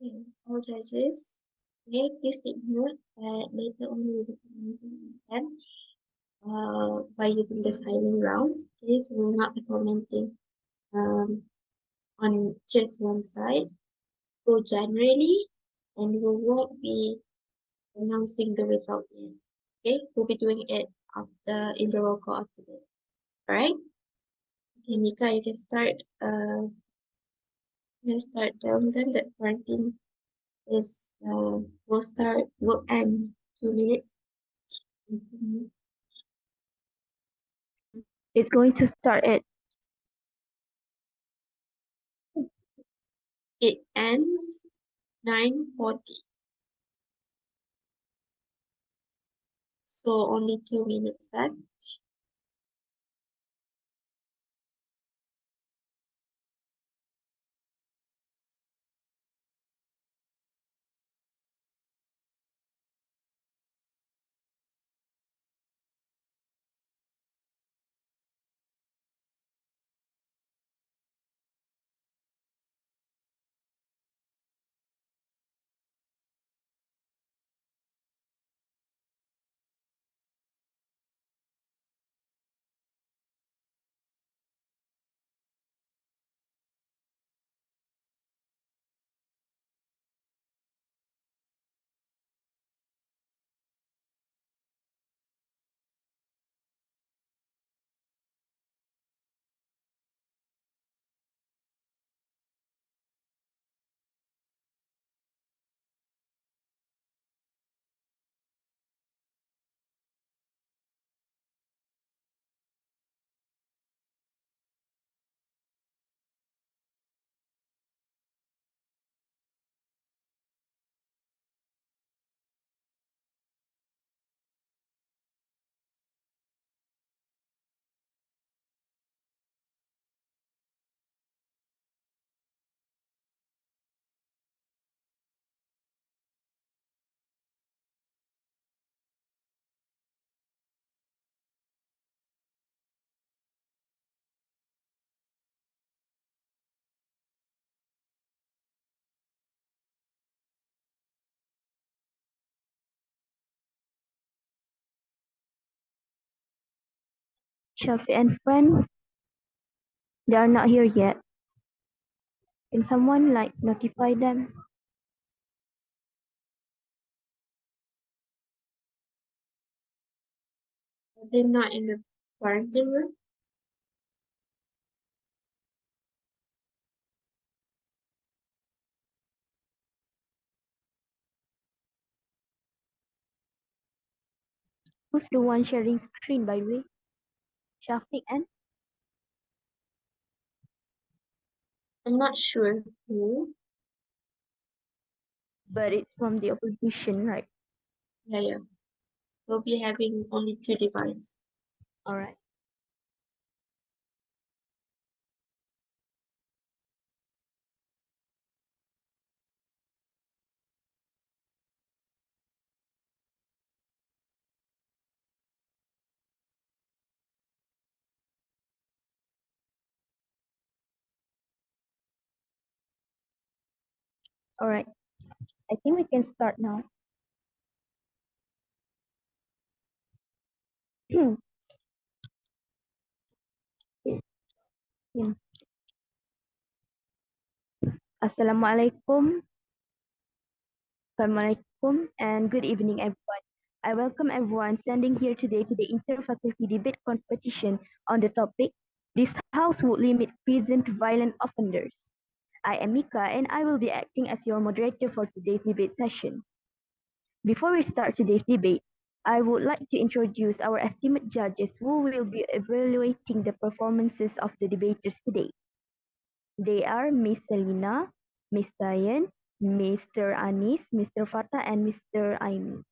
Okay, all judges, okay, please take note that later on we will be commenting on them by using the silent round. Okay, so we will not be commenting um, on just one side. Go generally, and we won't be announcing the result yet. Okay, we'll be doing it after in the roll call after that. All right. Okay, Mika, you can start. You can start telling them that quarantine is will end 2 minutes. Mhm. It's going to start at It ends 9:40, so only 2 minutes left. Shafi and friend. They are not here yet. Can someone notify them? They're not in the quarantine room. Who's the one sharing screen by the way? Shafiq and I'm not sure who. but it's from the opposition, right? Yeah, yeah. We'll be having only two devices. Alright. Alright. I think we can start now. Yeah. Assalamualaikum. Assalamualaikum and good evening everyone. I welcome everyone standing here today to the Interfaculty Debate Competition on the topic This House would limit prison to violent offenders. I am Mika and I will be acting as your moderator for today's debate session. Before we start today's debate, I would like to introduce our esteemed judges who will be evaluating the performances of the debaters today. They are Miss Selina, Miss Diane, Mr. Anis, Mr. Fatah, and Mr. Aimi.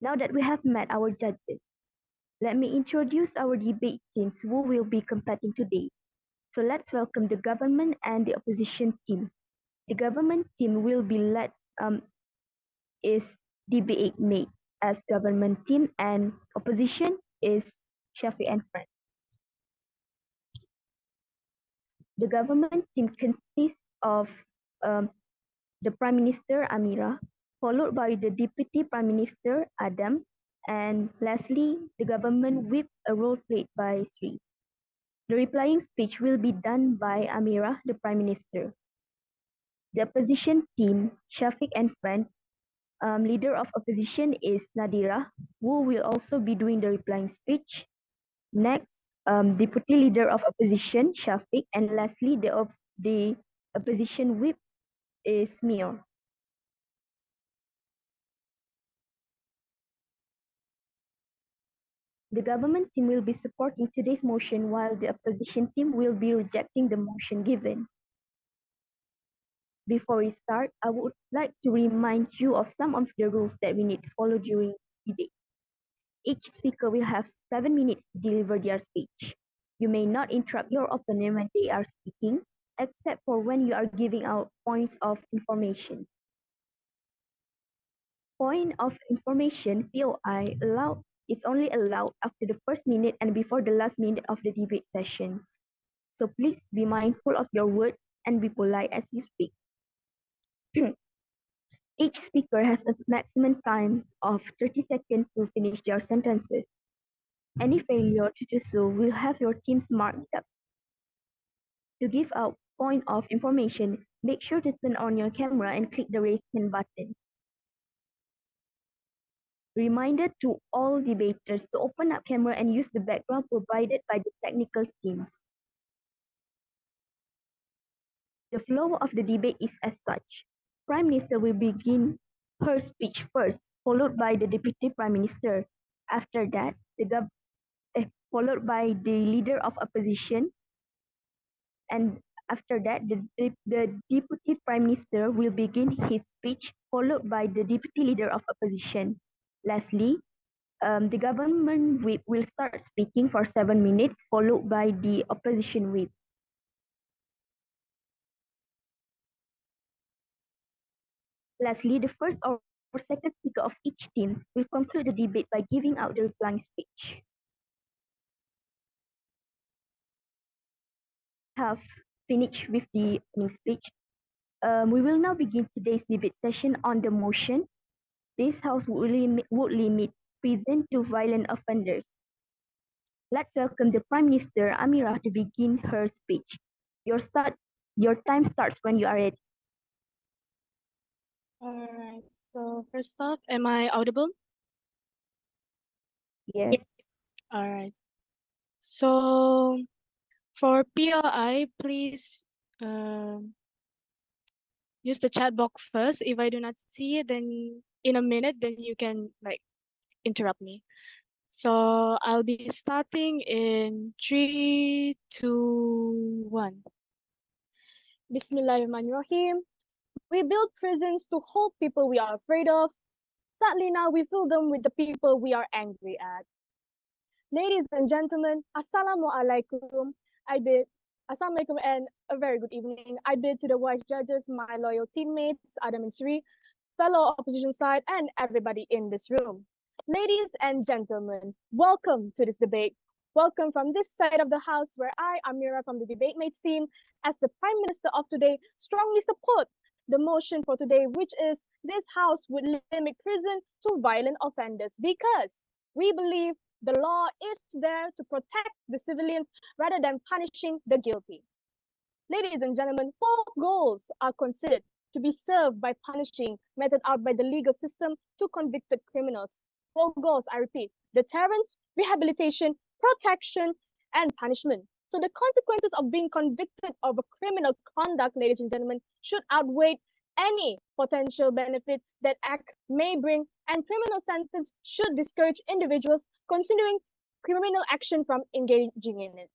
Now that we have met our judges, let me introduce our debate teams who will be competing today. So let's welcome the government and the opposition team. The government team will be led is DB8 mate as government team and opposition is Shafi and friends. The government team consists of um, the Prime Minister Amira, followed by the Deputy Prime Minister Adam, and lastly, the government whip, a role played by Sri. The replying speech will be done by Amira, the Prime Minister. The opposition team, Shafiq and friends, leader of opposition is Nadira, who will also be doing the replying speech. Next, deputy leader of opposition, Shafiq, and lastly, the opposition whip is Mio. The government team will be supporting today's motion while the opposition team will be rejecting the motion given. Before we start, I would like to remind you of some of the rules that we need to follow during this debate. Each speaker will have 7 minutes to deliver their speech. You may not interrupt your opponent when they are speaking, except for when you are giving out points of information. Point of information (POI) is only allowed after the first minute and before the last minute of the debate session. So please be mindful of your words and be polite as you speak. Each speaker has a maximum time of 30 seconds to finish their sentences. Any failure to do so will have your teams marked up. To give out point of information, make sure to turn on your camera and click the raise hand button. Reminder to all debaters to open up camera and use the background provided by the technical teams. The flow of the debate is as such. Prime Minister will begin her speech first, followed by the Deputy Prime Minister. After that, followed by the Leader of Opposition, and after that, the Deputy Prime Minister will begin his speech, followed by the Deputy Leader of Opposition. Lastly, the government whip will start speaking for 7 minutes, followed by the opposition whip. Lastly, the first or second speaker of each team will conclude the debate by giving out the replying speech. Have finished with the opening speech. We will now begin today's debate session on the motion. This House would limit prison to violent offenders. Let's welcome the Prime Minister Amira to begin her speech. Your time starts when you are ready. Alright, so first off, am I audible? Yes. Alright. So for POI, please use the chat box first. If I do not see it, then in a minute, then you can interrupt me. So I'll be starting in 3, 2, 1. Bismillahirrahmanirrahim. We build prisons to hold people we are afraid of. Sadly, now we fill them with the people we are angry at. Ladies and gentlemen, Assalamualaikum. Assalamualaikum and a very good evening. I bid to the wise judges, my loyal teammates, Adam and Sri, fellow opposition side, and everybody in this room. Ladies and gentlemen, welcome to this debate. Welcome from this side of the house where I, Amira from the debate mates team, as the Prime Minister of today, strongly support the motion for today, which is this house would limit prison to violent offenders because we believe the law is there to protect the civilians rather than punishing the guilty. Ladies and gentlemen, 4 goals are considered to be served by punishing meted out by the legal system to convicted criminals. 4 goals, I repeat, deterrence, rehabilitation, protection, and punishment. So the consequences of being convicted of a criminal conduct, ladies and gentlemen, should outweigh any potential benefit that act may bring, and criminal sentence should discourage individuals considering criminal action from engaging in it.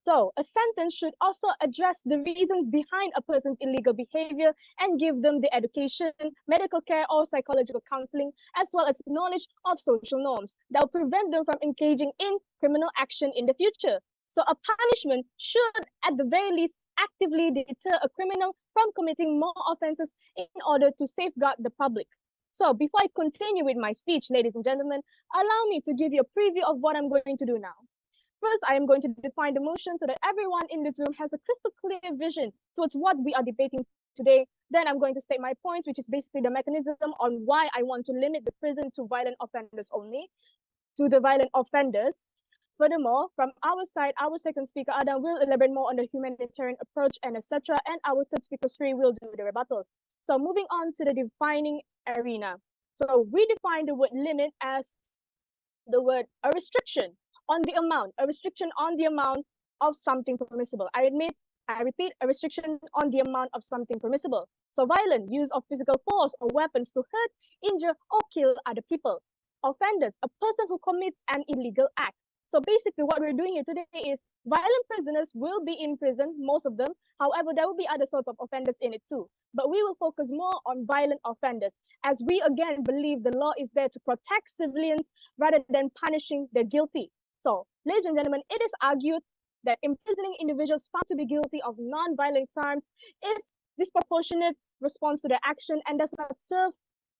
So a sentence should also address the reasons behind a person's illegal behavior and give them the education, medical care, or psychological counseling, as well as knowledge of social norms that will prevent them from engaging in criminal action in the future. So a punishment should, at the very least, actively deter a criminal from committing more offenses in order to safeguard the public. So before I continue with my speech, ladies and gentlemen, allow me to give you a preview of what I'm going to do now. First, I am going to define the motion so that everyone in this room has a crystal clear vision towards what we are debating today. Then I'm going to state my points, which is basically the mechanism on why I want to limit the prison to violent offenders only, to the violent offenders. Furthermore, from our side, our second speaker, Adam, will elaborate more on the humanitarian approach and etc. And our third speaker, Sri, will do the rebuttals. So moving on to the defining arena. So we define the word limit as the word a restriction on the amount, a restriction on the amount of something permissible. I repeat, a restriction on the amount of something permissible. So violent use of physical force or weapons to hurt, injure, or kill other people. Offenders, a person who commits an illegal act. So basically what we're doing here today is violent prisoners will be in prison, most of them. However, there will be other sorts of offenders in it too. But we will focus more on violent offenders, as we again believe the law is there to protect civilians rather than punishing the guilty. So, ladies and gentlemen, it is argued that imprisoning individuals found to be guilty of non-violent crimes is disproportionate response to their action and does not serve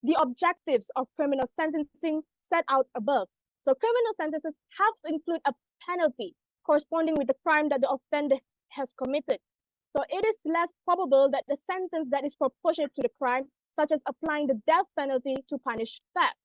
the objectives of criminal sentencing set out above. So criminal sentences have to include a penalty corresponding with the crime that the offender has committed. So it is less probable that the sentence that is proportionate to the crime, such as applying the death penalty to punish theft.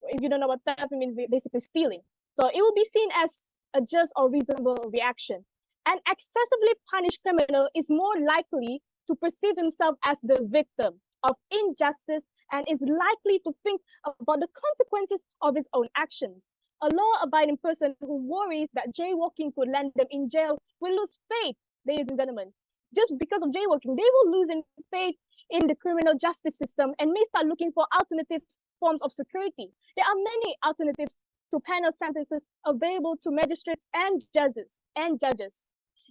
If you don't know what theft means, basically stealing. So it will be seen as a just or reasonable reaction. An excessively punished criminal is more likely to perceive himself as the victim of injustice and is likely to think about the consequences of his own actions. A law-abiding person who worries that jaywalking could land them in jail will lose faith, ladies and gentlemen. Just because of jaywalking, they will lose faith in the criminal justice system and may start looking for alternative forms of security. There are many alternatives to penal sentences available to magistrates and judges.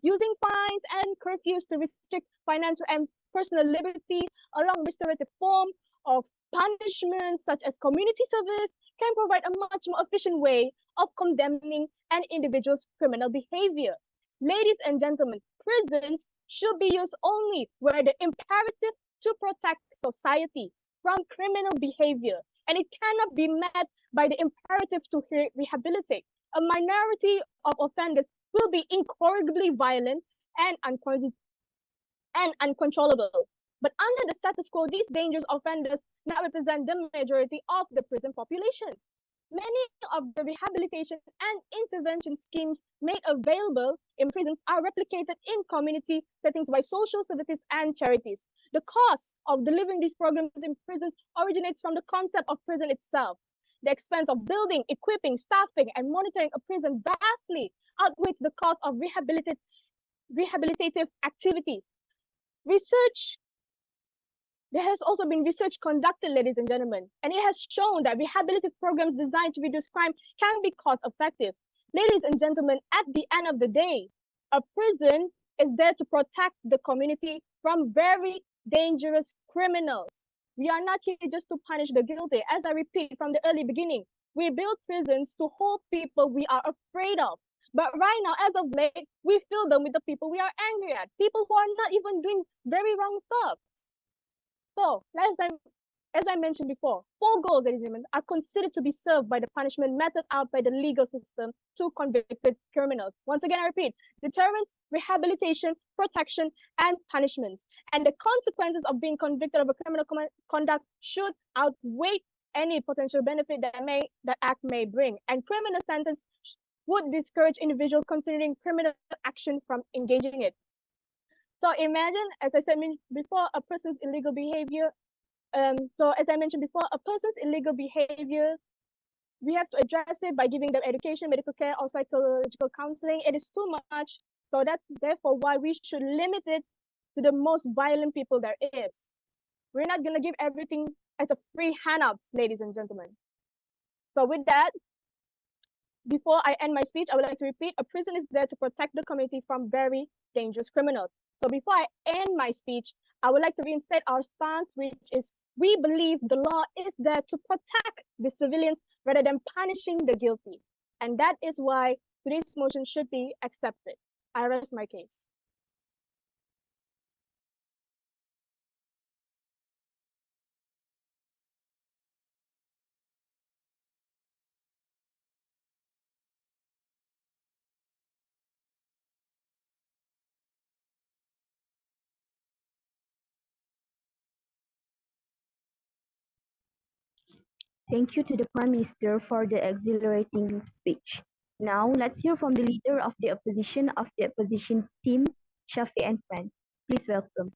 Using fines and curfews to restrict financial and personal liberty along restorative form of punishment such as community service can provide a much more efficient way of condemning an individual's criminal behavior. Ladies and gentlemen, prisons should be used only where the imperative to protect society from criminal behavior, and it cannot be met by the imperative to rehabilitate. A minority of offenders will be incorrigibly violent and uncontrollable. But under the status quo, these dangerous offenders now represent the majority of the prison population. Many of the rehabilitation and intervention schemes made available in prisons are replicated in community settings by social services and charities. The cost of delivering these programs in prisons originates from the concept of prison itself. The expense of building, equipping, staffing, and monitoring a prison vastly outweighs the cost of rehabilitative activities. There has also been research conducted, ladies and gentlemen, and it has shown that rehabilitative programs designed to reduce crime can be cost-effective. Ladies and gentlemen, at the end of the day, a prison is there to protect the community from very dangerous criminals. We are not here just to punish the guilty. As I repeat from the early beginning, we build prisons to hold people we are afraid of. But right now, as of late, we fill them with the people we are angry at, people who are not even doing very wrong stuff. So, as I mentioned before, 4 goals, ladies and gentlemen, are considered to be served by the punishment meted out by the legal system to convicted criminals. Once again, I repeat, deterrence, rehabilitation, protection, and punishments. And the consequences of being convicted of a criminal conduct should outweigh any potential benefit that act may bring. And criminal sentence would discourage individuals considering criminal action from engaging it. So imagine, as I said before, a person's illegal behavior. So as I mentioned before, a person's illegal behavior, we have to address it by giving them education, medical care, or psychological counseling. It is too much. So that's therefore why we should limit it to the most violent people there is. We're not going to give everything as a free handout, ladies and gentlemen. So with that, before I end my speech, I would like to repeat, a prison is there to protect the community from very dangerous criminals. So before I end my speech, I would like to reinstate our stance, which is we believe the law is there to protect the civilians rather than punishing the guilty. And that is why today's motion should be accepted. I rest my case. Thank you to the Prime Minister for the exhilarating speech. Now, let's hear from the leader of the opposition team, Shafi and friends. Please welcome.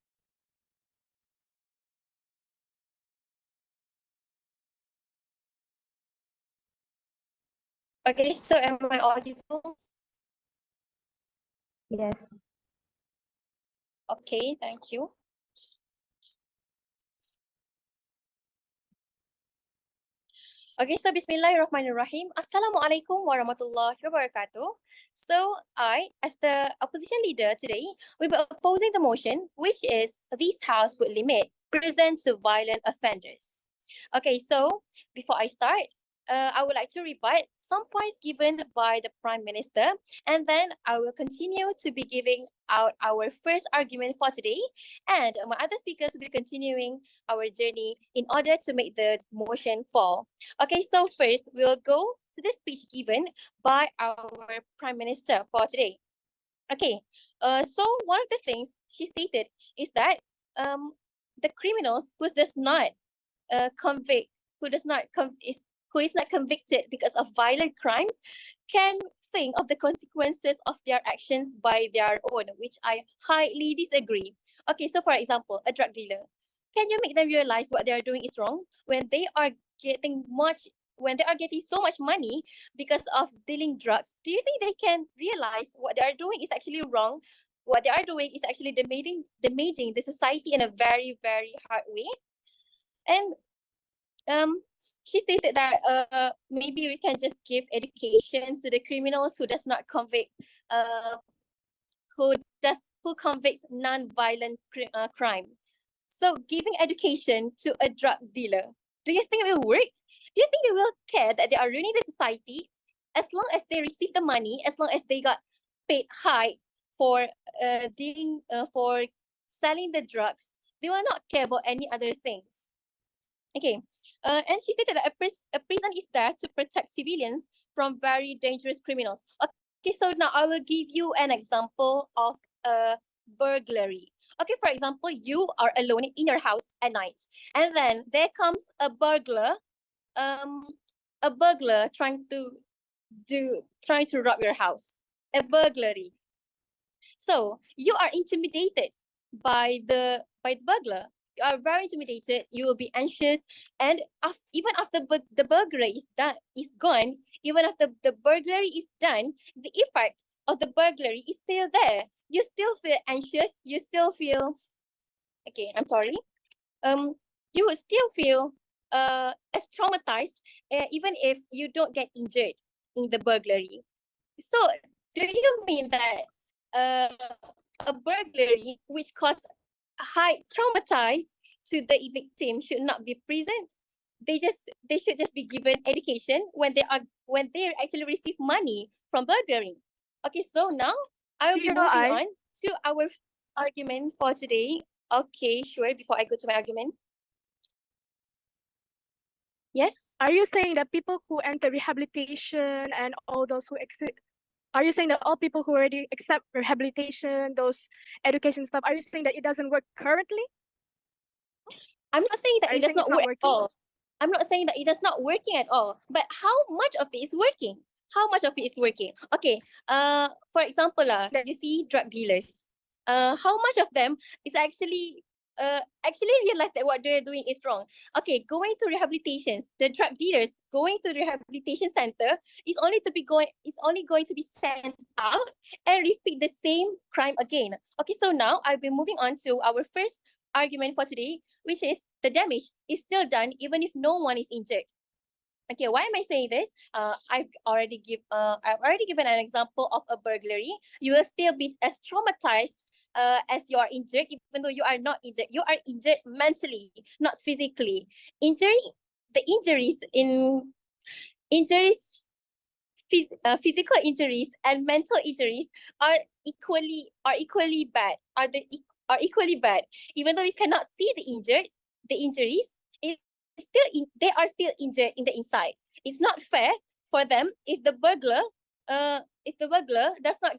Okay, so am I audible? Yes. Okay, thank you. Okay, so Bismillahirrahmanirrahim. Assalamualaikum warahmatullahi wabarakatuh. So as the opposition leader today, will be opposing the motion, which is this house would limit prison to violent offenders. Okay, so before I start, I would like to rebut some points given by the Prime Minister, and then I will continue to be giving out our first argument for today, and my other speakers will be continuing our journey in order to make the motion fall. Okay, so first we'll go to the speech given by our Prime Minister for today. Okay, so one of the things she stated is that the criminals who does not convict, who does not is who is not convicted because of violent crimes, can think of the consequences of their actions by their own, which I highly disagree. Okay, so for example, a drug dealer. Can you make them realize what they are doing is wrong when they are getting much when they are getting so much money because of dealing drugs? Do you think they can realize what they are doing is actually wrong? What they are doing is actually damaging the society in a very, very hard way. And um, she stated that maybe we can just give education to the criminals who does not convict, uh, who convicts non-violent crime. So giving education to a drug dealer, do you think it will work? Do you think they will care that they are ruining the society as long as they receive the money, as long as they got paid high for for selling the drugs? They will not care about any other things. Okay, and she stated that a prison is there to protect civilians from very dangerous criminals. Okay, so now I will give you an example of a burglary. Okay, for example, you are alone in your house at night, and then there comes um, a burglar trying to rob your house. A burglary. So you are intimidated by the burglar. You are very intimidated. You will be anxious, and even after the burglary is gone, even after the burglary is done, the effect of the burglary is still there. You still feel anxious. You still feel okay. I'm sorry. Um, you would still feel as traumatized, even if you don't get injured in the burglary. So, do you mean that uh, a burglary which caused high traumatized to the victim should not be present? They should just be given education when they actually receive money from burglary. Okay, so now I will be moving on to our argument for today. Okay, sure. Before I go to my argument, yes. Are you saying that people who enter rehabilitation and all those who exit, are you saying that all people who already accept rehabilitation, those education stuff, are you saying that it doesn't work currently? I'm not saying that Are it you does saying it's not not work at working? all. I'm not saying that it does not working at all. But how much of it is working? How much of it is working? Okay. For example, you see drug dealers. How much of them is actually realize that what they're doing is wrong? Okay, going to rehabilitations, the drug dealers going to the rehabilitation center is only going to be sent out and repeat the same crime again. Okay, so now I'll be moving on to our first argument for today, which is the damage is still done even if no one is injured. Okay, why am I saying this? I've already given an example of a burglary. You will still be as traumatized as you are injured, even though you are not injured. You are injured mentally, not physically. Injury, the injuries, physical injuries and mental injuries are equally bad. Are equally bad. Even though you cannot see the injuries, they are still injured in the inside. It's not fair for them if the burglar does not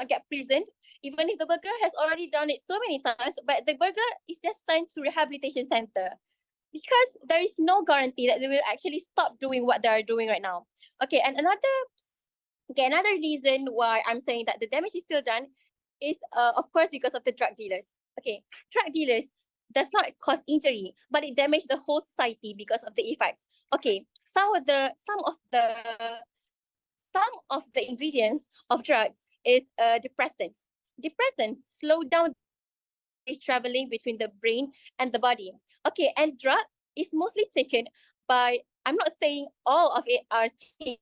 get prisoned, even if the burglar has already done it so many times, but the burglar is just sent to rehabilitation center. because there is no guarantee that they will actually stop doing what they are doing right now. Okay, and another reason why I'm saying that the damage is still done is, of course, because of the drug dealers. Okay, drug dealers does not cause injury, but it damages the whole society because of the effects. Okay, some of the ingredients of drugs is depressants. Depressants slow down is traveling between the brain and the body. Okay, and drug is mostly taken by, I'm not saying all of it are taken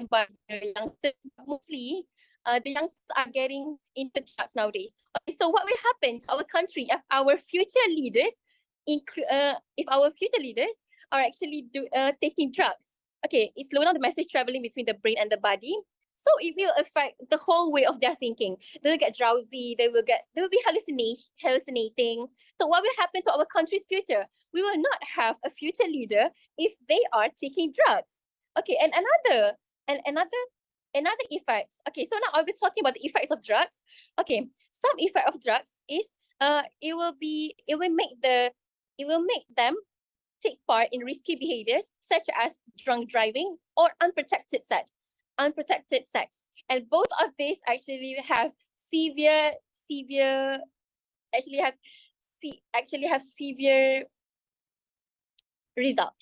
by the youngsters, but mostly the youngsters are getting into drugs nowadays. Okay, so what will happen to our country if our future leaders, are actually taking drugs? Okay, it slow down the message traveling between the brain and the body. So it will affect the whole way of their thinking. They will get drowsy. They will be hallucinating. So what will happen to our country's future? We will not have a future leader if they are taking drugs. Okay, and another effects. Okay, so now I'll be talking about the effects of drugs. Okay, some effect of drugs is it will make them take part in risky behaviors such as drunk driving or unprotected sex. And both of these actually have severe actually have actually have severe result.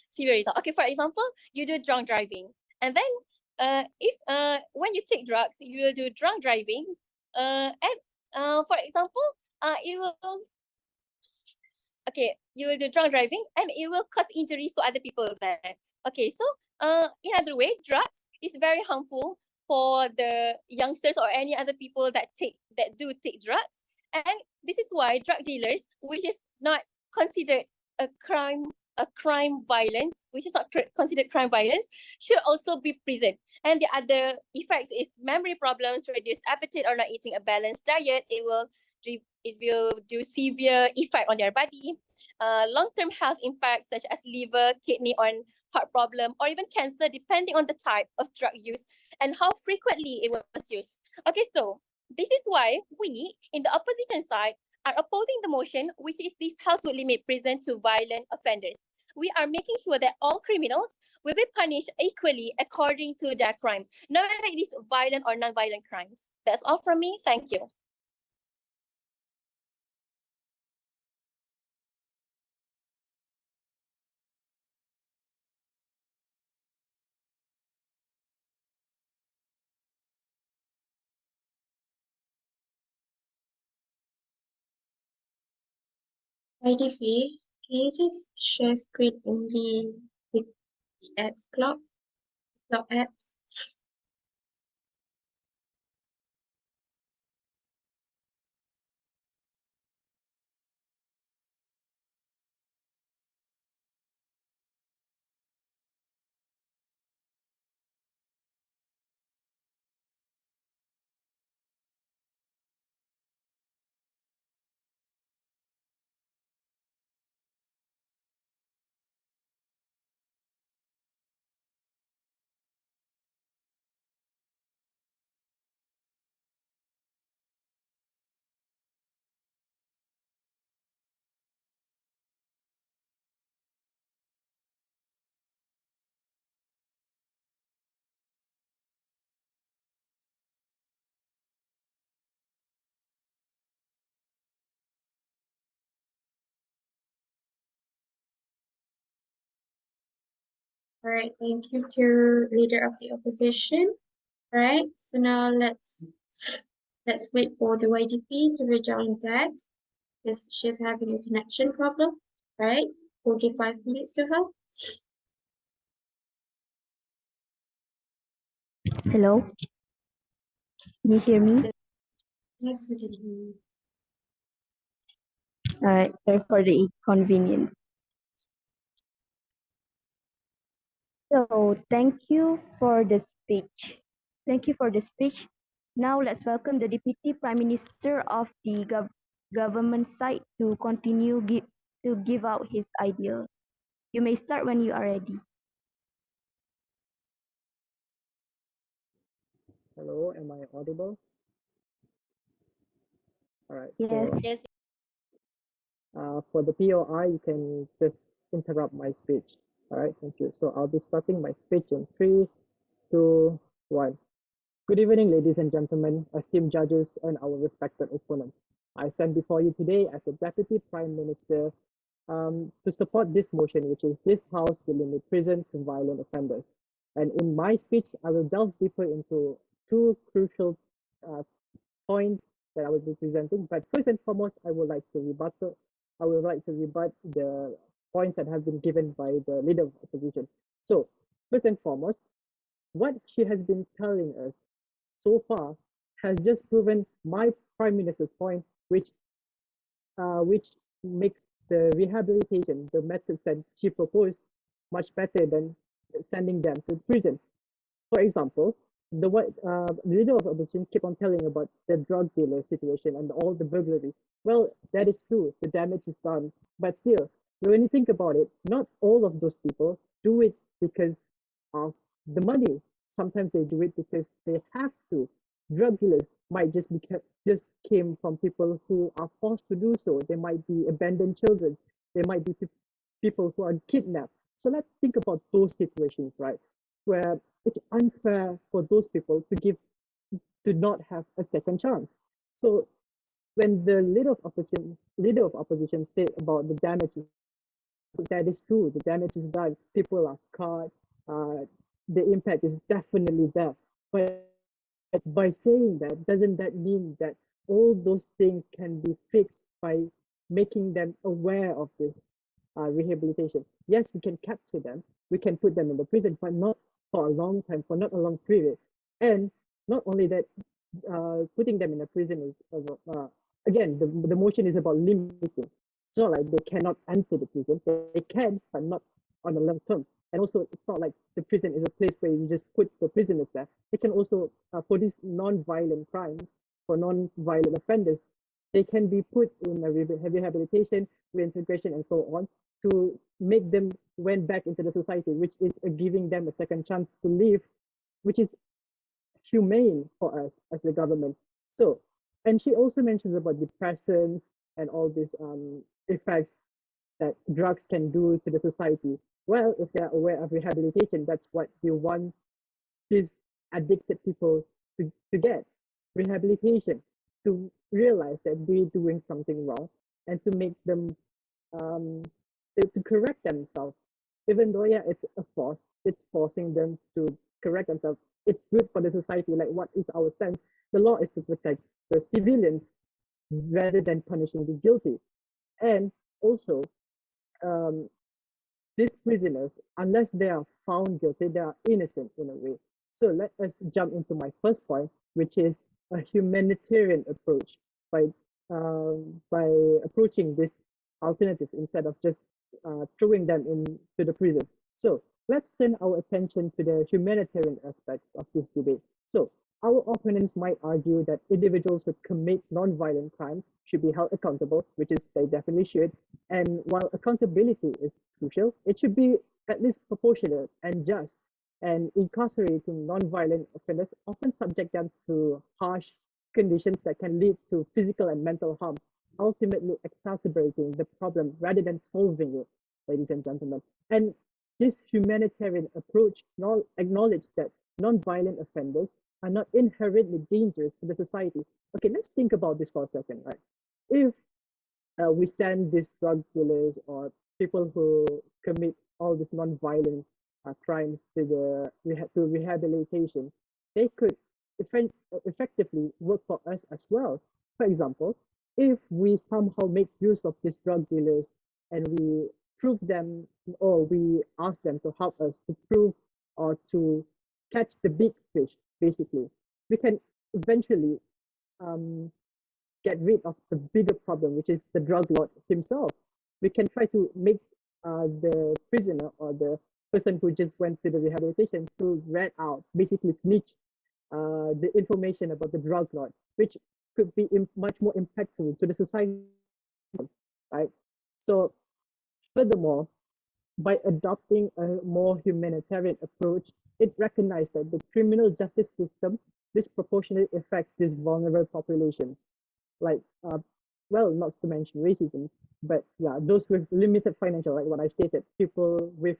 Okay, for example, you do drunk driving, and then if when you take drugs, you will do drunk driving, and for example, it will okay, you will do drunk driving and it will cause injuries to other people there. Okay, so in other way, drugs is very harmful for the youngsters or any other people that do take drugs. And this is why drug dealers, which is not considered a crime violence, which is not considered crime violence, should also be prisoned. And the other effects is memory problems, reduced appetite, or not eating a balanced diet. It will do severe effect on their body. Long-term health impacts such as liver, kidney, or heart problem, or even cancer, depending on the type of drug use and how frequently it was used. Okay, so this is why we, in the opposition side, are opposing the motion, which is this house would limit prison to violent offenders. We are making sure that all criminals will be punished equally according to their crime, no matter it is violent or non-violent crimes. That's all from me. Thank you. YDP, can you just share screen only the apps clock apps? All right, thank you to leader of the opposition. All right, so now let's wait for the YDP to rejoin back because she's having a connection problem. All right, we'll give 5 minutes to her. Hello, can you hear me? Yes, we can hear you. All right, sorry for the inconvenience. So thank you for the speech. Thank you for the speech. Now let's welcome the Deputy Prime Minister of the government side to continue to give out his idea. You may start when you are ready. Hello, am I audible? All right, Yes. so Yes. for the POI, you can just interrupt my speech. All right, thank you. So I'll be starting my speech in 3, 2, 1. Good evening, ladies and gentlemen, esteemed judges, and our respected opponents. I stand before you today as the Deputy Prime Minister to support this motion, which is this House will limit prison to violent offenders. And in my speech, I will delve deeper into two crucial uh, points that I will be presenting. But first and foremost, I would like to rebut the points that have been given by the leader of opposition. So, first and foremost, what she has been telling us so far has just proven my prime minister's point, which makes the rehabilitation, the methods that she proposed, much better than sending them to prison. For example, the leader of opposition keep on telling about the drug dealer situation and all the burglary. Well, that is true. The damage is done, but still, when you think about it, not all of those people do it because of the money. Sometimes they do it because they have to. Drug dealers might just came from people who are forced to do so. They might be abandoned children. They might be people who are kidnapped. So let's think about those situations, right? Where it's unfair for those people to not have a second chance. So when the leader of opposition said about the damages, that is true. The damage is done. People are scarred. Uh, the impact is definitely there. But by saying that, doesn't that mean that all those things can be fixed by making them aware of this rehabilitation? Yes, we can capture them, we can put them in the prison, but not for a long time, for not a long period. And not only that, putting them in a prison is again the motion is about limiting. It's not like they cannot enter the prison. They can, but not on a long term. And also, it's not like the prison is a place where you just put the prisoners there. They can also, for these non-violent crimes, for non-violent offenders, they can be put in a rehabilitation, reintegration, and so on to make them went back into the society, which is giving them a second chance to live, which is humane for us as the government. So, and she also mentions about depressants and all these effects that drugs can do to the society. Well, if they're aware of rehabilitation, that's what we want these addicted people to get rehabilitation, to realize that they're doing something wrong and to make them um, to correct themselves. Even though, yeah, it's a force, it's forcing them to correct themselves. It's good for the society. Like, what is our stance? The law is to protect the civilians rather than punishing the guilty. And also, um, these prisoners, unless they are found guilty, they are innocent in a way. So let us jump into my first point, which is a humanitarian approach by approaching these alternatives instead of just throwing them into the prison. So let's turn our attention to the humanitarian aspects of this debate. So our opponents might argue that individuals who commit non-violent crimes should be held accountable, which is they definitely should. And while accountability is crucial, it should be at least proportionate and just. And incarcerating non-violent offenders often subject them to harsh conditions that can lead to physical and mental harm, ultimately exacerbating the problem rather than solving it, ladies and gentlemen. And this humanitarian approach acknowledges that non-violent offenders are not inherently dangerous to the society. Okay, let's think about this for a second, right? If we send these drug dealers or people who commit all these non-violent crimes to to rehabilitation, they could effectively work for us as well. For example, if we somehow make use of these drug dealers and we prove them or we ask them to help us to prove or to catch the big fish, basically, we can eventually um, get rid of the bigger problem, which is the drug lord himself. We can try to make the prisoner or the person who just went to the rehabilitation to rat out, basically snitch the information about the drug lord, which could be much more impactful to the society, right? So, furthermore, by adopting a more humanitarian approach, it recognized that the criminal justice system disproportionately affects these vulnerable populations, like well, not to mention racism, but yeah, those with limited financial, like what I stated, people with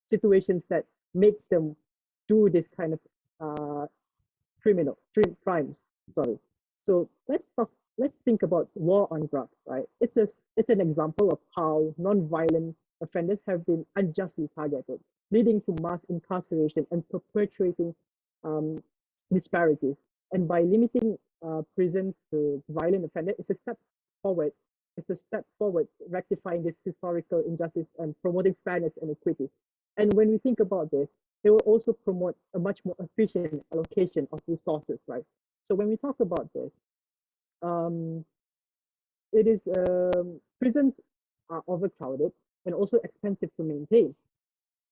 situations that make them do this kind of uh, crimes. Sorry. So let's think about war on drugs, right? It's an example of how non-violent offenders have been unjustly targeted, leading to mass incarceration and perpetuating um, disparities. And by limiting prisons to violent offenders, it's a step forward. It's a step forward, rectifying this historical injustice and promoting fairness and equity. And when we think about this, they will also promote a much more efficient allocation of resources, right? So when we talk about this, um, it is prisons are overcrowded and also expensive to maintain.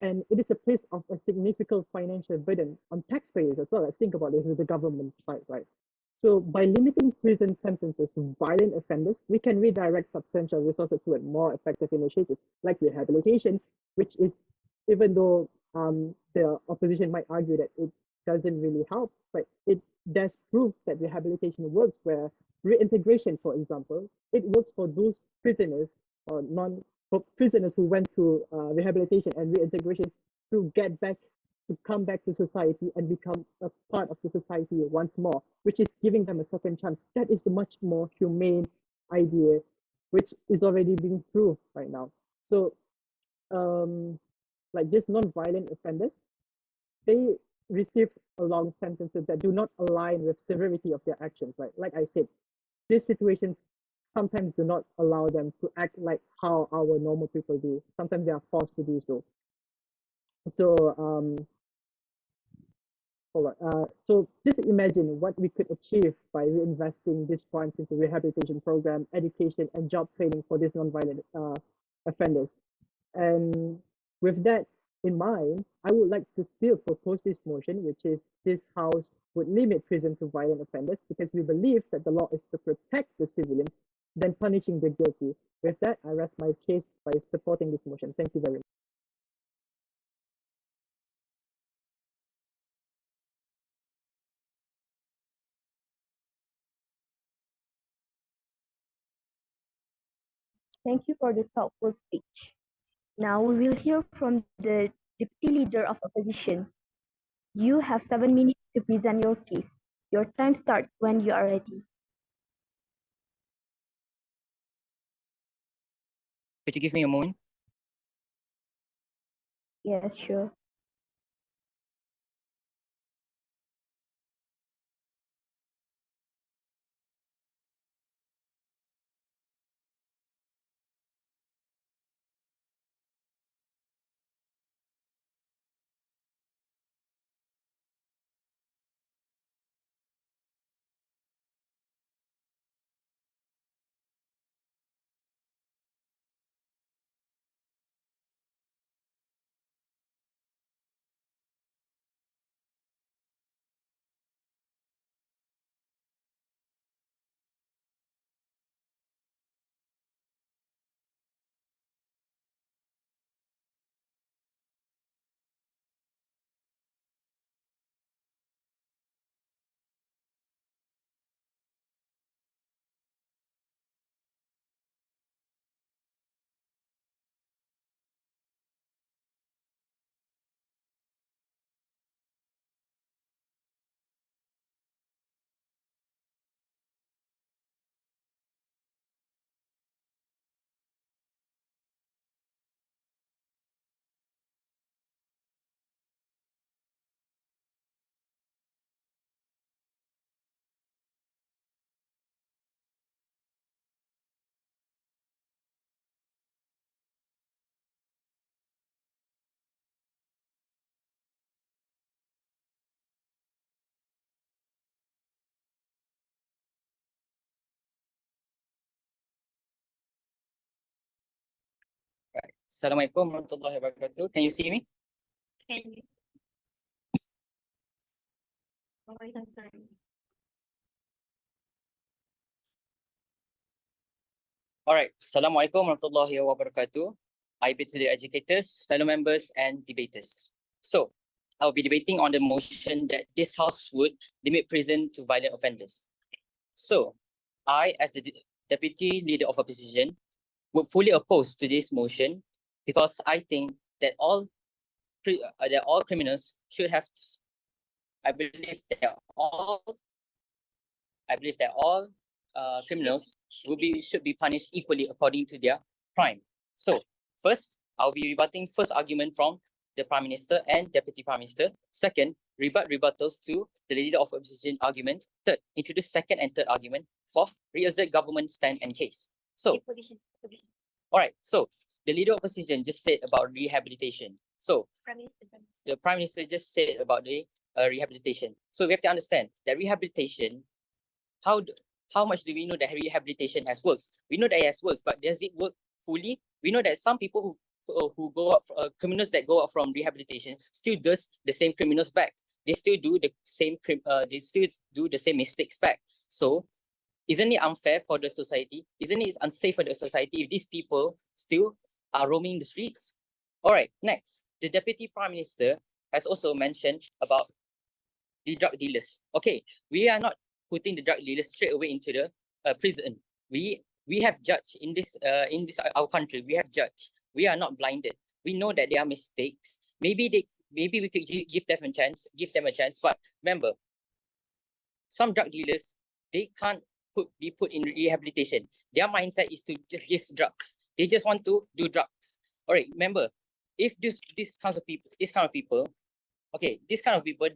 And it is a place of a significant financial burden on taxpayers as well. Let's think about this as the government side, right? So by limiting prison sentences to violent offenders, we can redirect substantial resources toward more effective initiatives like rehabilitation, which is, even though the opposition might argue that it doesn't really help, but it does prove that rehabilitation works, where reintegration, for example, it works for those prisoners or non for prisoners who went through rehabilitation and reintegration to get back, to come back to society and become a part of the society once more, which is giving them a second chance. That is a much more humane idea, which is already being true right now. So, like these non-violent offenders, they receive a long sentences that do not align with severity of their actions. Right, like I said, these situations sometimes do not allow them to act like how our normal people do. Sometimes they are forced to do so. So, so just imagine what we could achieve by reinvesting these funds into rehabilitation program, education, and job training for these non-violent offenders. And with that in mind, I would like to still propose this motion, which is this House would limit prison to violent offenders because we believe that the law is to protect the civilians than punishing the guilty. With that, I rest my case by supporting this motion. Thank you very much. Thank you for the thoughtful speech. Now we will hear from the Deputy Leader of Opposition. You have 7 minutes to present your case. Your time starts when you are ready. Could you give me a moment? Yes, sure. Right. Assalamualaikum warahmatullahi wabarakatuh. Can you see me? Can you? Sorry. All right. Assalamualaikum warahmatullahi wabarakatuh. I bid to the educators, fellow members, and debaters. So, I'll be debating on the motion that this House would limit prison to violent offenders. So, I, as the deputy leader of opposition, would fully oppose to this motion because I think that all criminals should have. I believe that all. I believe that all criminals should be punished equally according to their crime. So first, I'll be rebutting first argument from the Prime Minister and Deputy Prime Minister. Second, rebuttals to the leader of opposition argument. Third, introduce second and third argument. Fourth, reassert government stand and case. So, all right. So the leader of opposition just said about rehabilitation. So the Prime Minister just said about the rehabilitation. So we have to understand that rehabilitation, how much do we know that rehabilitation has works? We know that it has works, but does it work fully? We know that some people who go up, criminals that go out from rehabilitation still does the same criminals back. They still do the same mistakes back. So isn't it unfair for the society? Isn't it unsafe for the society if these people still are roaming the streets? All right, next, the Deputy Prime Minister has also mentioned about the drug dealers. Okay, we are not putting the drug dealers straight away into the prison. We have judged in this our country. We have judged. We are not blinded. We know that there are mistakes. Maybe we could give them a chance. But remember, some drug dealers, they can't be put in rehabilitation. Their mindset is to just give drugs. They just want to do drugs. All right. Remember, if these kind of people, these kind of people, they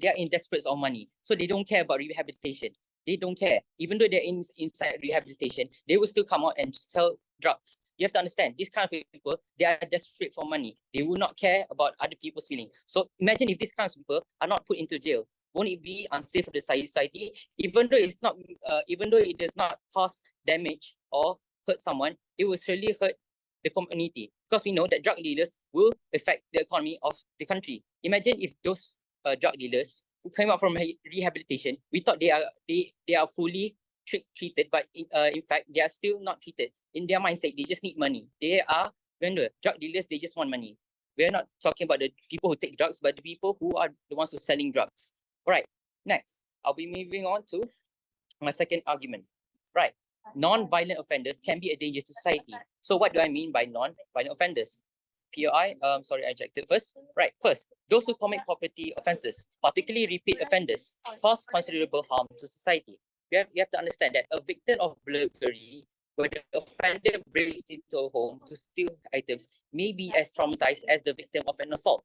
are in desperate of money, so they don't care about rehabilitation. They don't care. Even though they're inside rehabilitation, they will still come out and sell drugs. You have to understand, these kind of people, they are desperate for money. They will not care about other people's feelings. So imagine if these kinds of people are not put into jail. Won't it be unsafe for the society? Even though it does not cause damage or hurt someone, it will surely hurt the community, because we know that drug dealers will affect the economy of the country. Imagine if those drug dealers who came out from rehabilitation, we thought they are fully treated, but in fact they are still not treated. In their mindset, they just need money. Remember, drug dealers, they just want money. We're not talking about the people who take drugs, but the people who are the ones who are selling drugs. All right, next, I'll be moving on to my second argument. Right, non-violent offenders can be a danger to society. So what do I mean by non-violent offenders? POI, sorry, I ejected first. Right, first, those who commit property offences, particularly repeat offenders, cause considerable harm to society. You have to understand that a victim of burglary, where the offender breaks into a home to steal items, may be as traumatized as the victim of an assault.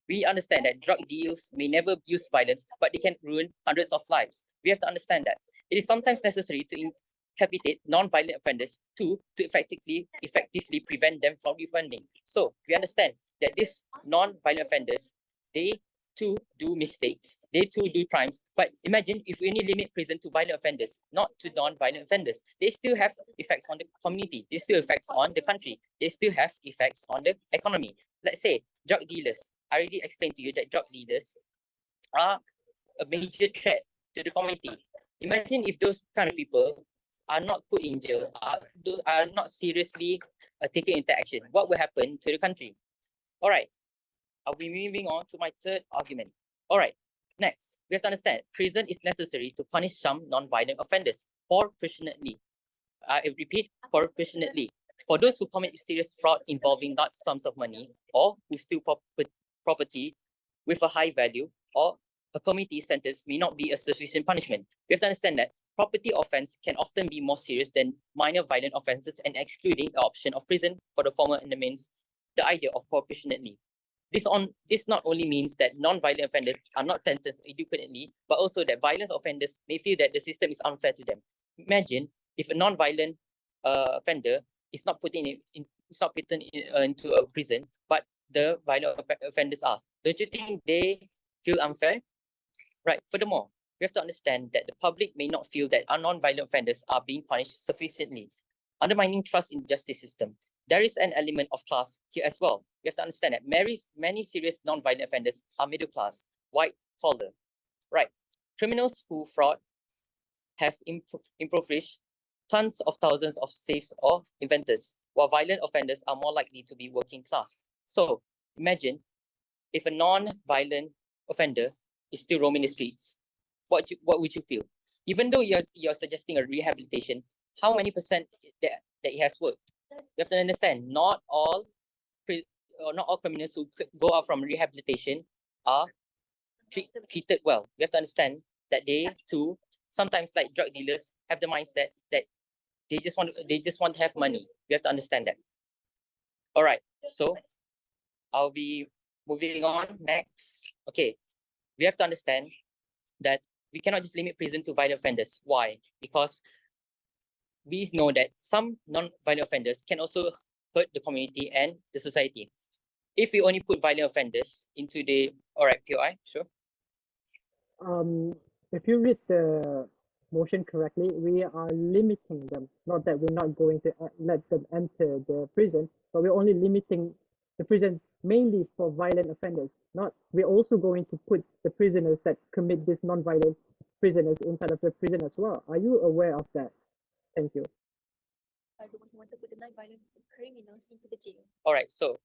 We understand that drug deals may never use violence, but they can ruin hundreds of lives. We have to understand that it is sometimes necessary to incapacitate non-violent offenders to effectively prevent them from offending. So we understand that these non-violent offenders, they too do mistakes, they too do crimes. But imagine if we only limit prison to violent offenders, not to non-violent offenders. They still have effects on the community, they still effects on the country, they still have effects on the economy. Let's say drug dealers. I already explained to you that drug dealers are a major threat to the community. Imagine if those kind of people are not put in jail, are not seriously taken into action. What will happen to the country? All right, I'll be moving on to my third argument. All right, next, we have to understand prison is necessary to punish some non-violent offenders proportionately. I repeat, proportionately. For those who commit serious fraud involving large sums of money or who steal property with a high value, or a community sentence may not be a sufficient punishment. We have to understand that property offense can often be more serious than minor violent offenses, and excluding the option of prison for the former undermines the idea of proportionately. This not only means that non-violent offenders are not sentenced adequately, but also that violent offenders may feel that the system is unfair to them. Imagine if a non-violent offender is not put into a prison, but the violent offenders are. Don't you think they feel unfair? Right. Furthermore, we have to understand that the public may not feel that our non-violent offenders are being punished sufficiently, undermining trust in the justice system. There is an element of class here as well. We have to understand that many serious non-violent offenders are middle class, white collar. Right. Criminals who fraud has impoverished tons of thousands of safes or inventors, while violent offenders are more likely to be working class. So imagine if a non-violent offender is still roaming the streets. What would you feel? Even though you're suggesting a rehabilitation, how many percent that he has worked. You have to understand, not all criminals who go out from rehabilitation are treated well. We have to understand that they too, sometimes like drug dealers, have the mindset that they just want to have money. We have to understand that. All right, so I'll be moving on next. Okay, we have to understand that we cannot just limit prison to violent offenders. Why? Because we know that some non-violent offenders can also hurt the community and the society. If we only put violent offenders into the, all right, POI, sure. If you read the motion correctly, we are limiting them. Not that we're not going to let them enter the prison, but we're only limiting the prison mainly for violent offenders. Not we're also going to put the prisoners that commit this non-violent prisoners inside of the prison as well. Are you aware of that? Thank you. I don't want to put the non-violent criminals into the jail. All right, so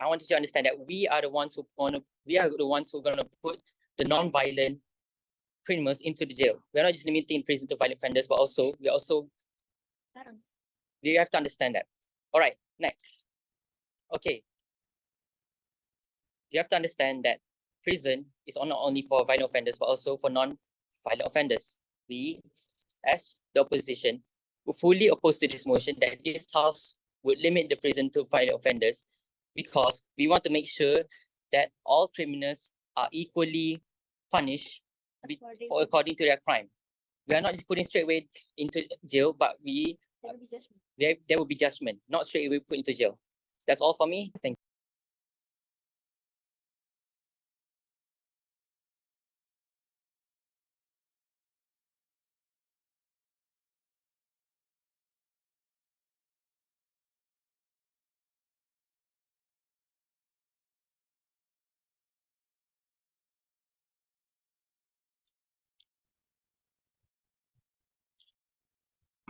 I want you to understand that we are the ones who are gonna put the non-violent criminals into the jail. We're not just limiting prison to violent offenders, but we have to understand that. All right, next. Okay. You have to understand that prison is not only for violent offenders, but also for non-violent offenders. We, as the opposition, were fully opposed to this motion that this House would limit the prison to violent offenders, because we want to make sure that all criminals are equally punished according to their crime. We are not just putting straight away into jail, but there will be judgment, not straight away put into jail. That's all for me. Thank you.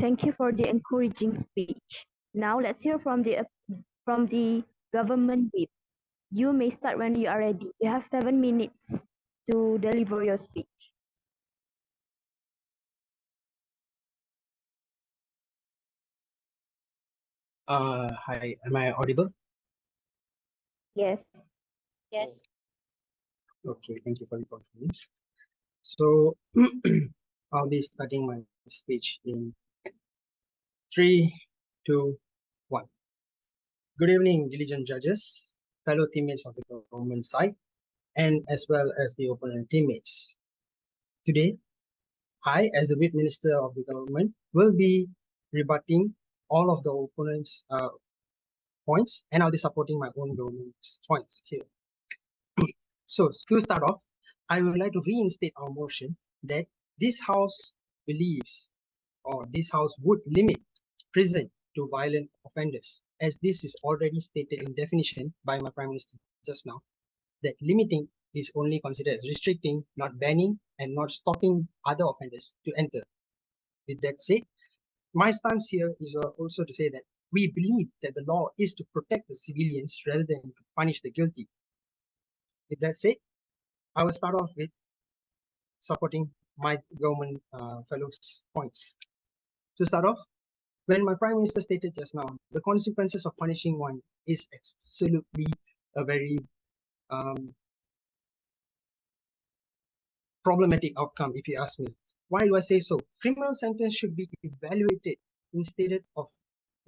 Thank you for the encouraging speech. Now let's hear from the government whip. You may start when you are ready. You have 7 minutes to deliver your speech. Hi, am I audible? Yes. Yes. Okay, thank you for the confidence. So I'll be starting my speech in 3, 2, 1. Good evening, diligent judges, fellow teammates of the government side, and as well as the opponent teammates. Today, I, as the whip minister of the government, will be rebutting all of the opponents' points, and I'll be supporting my own government's points here. So to start off, I would like to reinstate our motion that this House believes, or this House would limit prison to violent offenders, as this is already stated in definition by my Prime Minister just now, that limiting is only considered as restricting, not banning, and not stopping other offenders to enter. With that said, my stance here is also to say that we believe that the law is to protect the civilians rather than to punish the guilty. With that said, I will start off with supporting my government fellows' points. To start off, when my Prime Minister stated just now, the consequences of punishing one is absolutely a very problematic outcome, if you ask me. Why do I say so? Criminal sentence should be evaluated instead of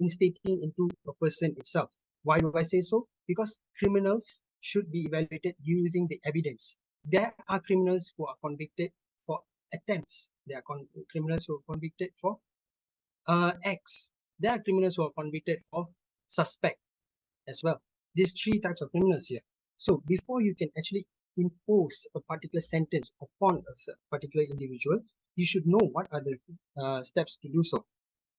instating into a person itself. Why do I say so? Because criminals should be evaluated using the evidence. There are criminals who are convicted for attempts. There are criminals who are convicted for acts. There are criminals who are convicted for suspect as well. These 3 types of criminals here. So before you can actually impose a particular sentence upon a particular individual, you should know what are the steps to do so.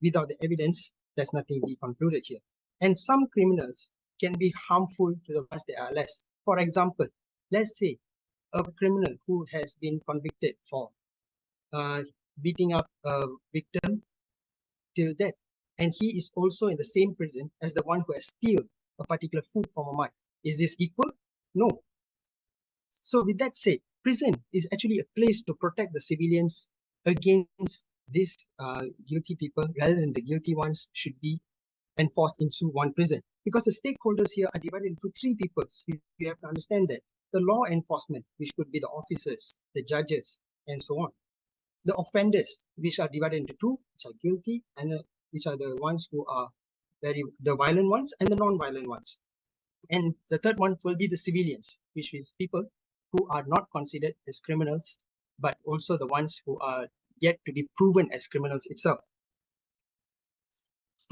Without the evidence, there's nothing to be concluded here. And some criminals can be harmful to the ones that are less. For example, let's say a criminal who has been convicted for beating up a victim till death, and he is also in the same prison as the one who has stolen a particular food from a mine. Is this equal? No. So with that said, prison is actually a place to protect the civilians against these guilty people, rather than the guilty ones, should be enforced into one prison. Because the stakeholders here are divided into three peoples. You have to understand that. The law enforcement, which could be the officers, the judges, and so on. The offenders, which are divided into two, which are guilty, and which are the ones who are the violent ones and the non-violent ones. And the third one will be the civilians, which is people who are not considered as criminals, but also the ones who are yet to be proven as criminals itself.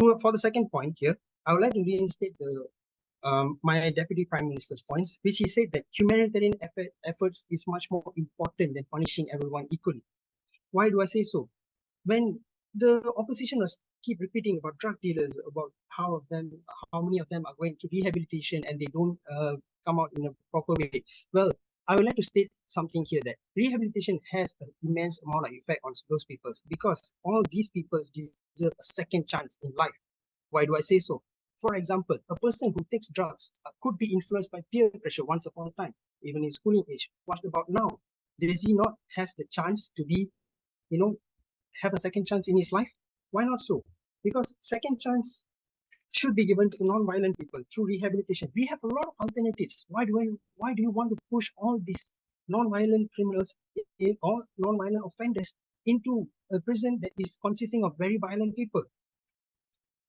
So for the second point here, I would like to reinstate my Deputy Prime Minister's points, which he said that humanitarian efforts is much more important than punishing everyone equally. Why do I say so? When the opposition was keep repeating about drug dealers, about how many of them are going to rehabilitation and they don't come out in a proper way. Well, I would like to state something here that rehabilitation has an immense amount of effect on those people, because all these people deserve a second chance in life. Why do I say so? For example, a person who takes drugs could be influenced by peer pressure once upon a time, even in schooling age. What about now? Does he not have the chance to be, have a second chance in his life? Why not so? Because second chance should be given to non-violent people through rehabilitation. We have a lot of alternatives. Why do you want to push all these non-violent criminals, all non-violent offenders into a prison that is consisting of very violent people?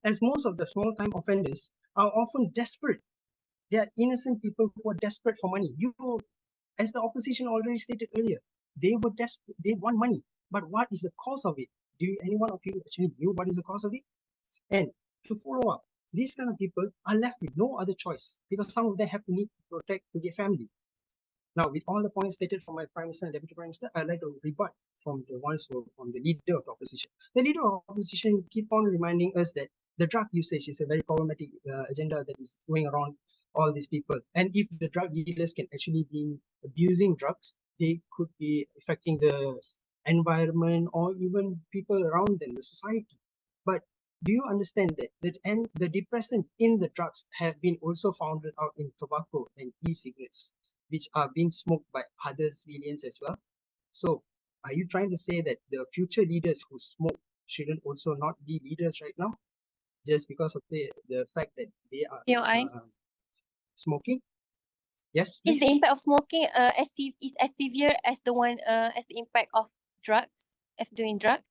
As most of the small-time offenders are often desperate. They are innocent people who are desperate for money. As the opposition already stated earlier, they were desperate. They want money. But what is the cause of it? Any one of you actually knew what is the cause of it? And to follow up, these kind of people are left with no other choice, because some of them have to need to protect their family. Now, with all the points stated from my Prime Minister and Deputy Prime Minister, I'd like to rebut from the ones from the leader of the opposition. The leader of the opposition keep on reminding us that the drug usage is a very problematic agenda that is going around all these people. And if the drug dealers can actually be abusing drugs, they could be affecting the environment or even people around them, the society. But do you understand that the depressant in the drugs have been also found out in tobacco and e-cigarettes, which are being smoked by other civilians as well? So are you trying to say that the future leaders who smoke shouldn't also not be leaders right now, just because of the fact that they are smoking? Yes, Is the please. impact of smoking as severe as the one as the impact of drugs, of doing drugs?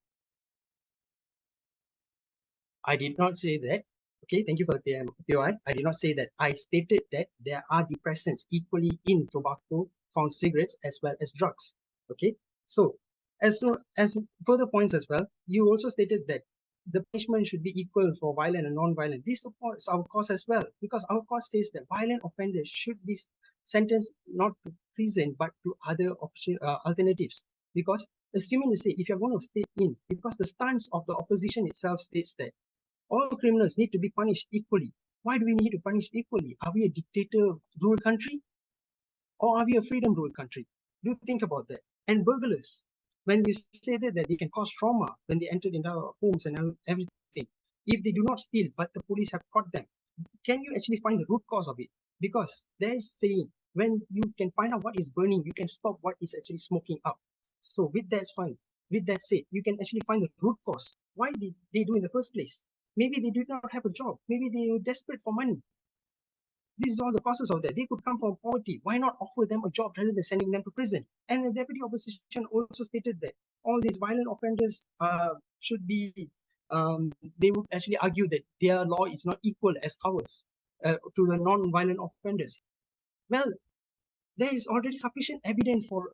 I did not say that. Okay, thank you for the POI. I did not say that. I stated that there are depressants equally in tobacco, found cigarettes, as well as drugs. Okay, so as further points as well, you also stated that the punishment should be equal for violent and non-violent. This supports our cause as well, because our cause says that violent offenders should be sentenced not to prison but to other alternatives. Because assuming to say, if you're going to stay in, because the stance of the opposition itself states that all criminals need to be punished equally. Why do we need to punish equally? Are we a dictator ruled country? Or are we a freedom ruled country? Do think about that. And burglars, when you say that they can cause trauma when they entered into our homes and everything, if they do not steal but the police have caught them, can you actually find the root cause of it? Because there is saying, when you can find out what is burning, you can stop what is actually smoking up. So with that fine, with that said, you can actually find the root cause. Why did they do in the first place? Maybe they did not have a job. Maybe they were desperate for money. These are all the causes of that. They could come from poverty. Why not offer them a job rather than sending them to prison? And the deputy opposition also stated that all these violent offenders should be, they would actually argue that their law is not equal as ours to the non-violent offenders. Well, there is already sufficient evidence for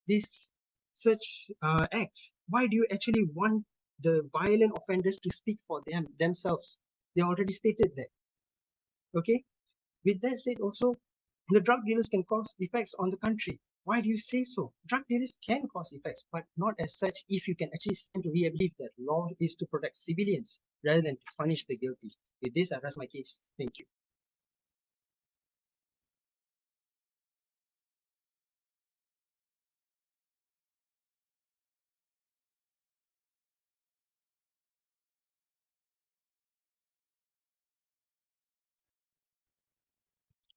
these such acts. Why do you actually want the violent offenders to speak for themselves? They already stated that. Okay. With that said, also, the drug dealers can cause effects on the country. Why do you say so? Drug dealers can cause effects, but not as such if you can actually stand to believe that law is to protect civilians rather than to punish the guilty. With this, I rest my case. Thank you.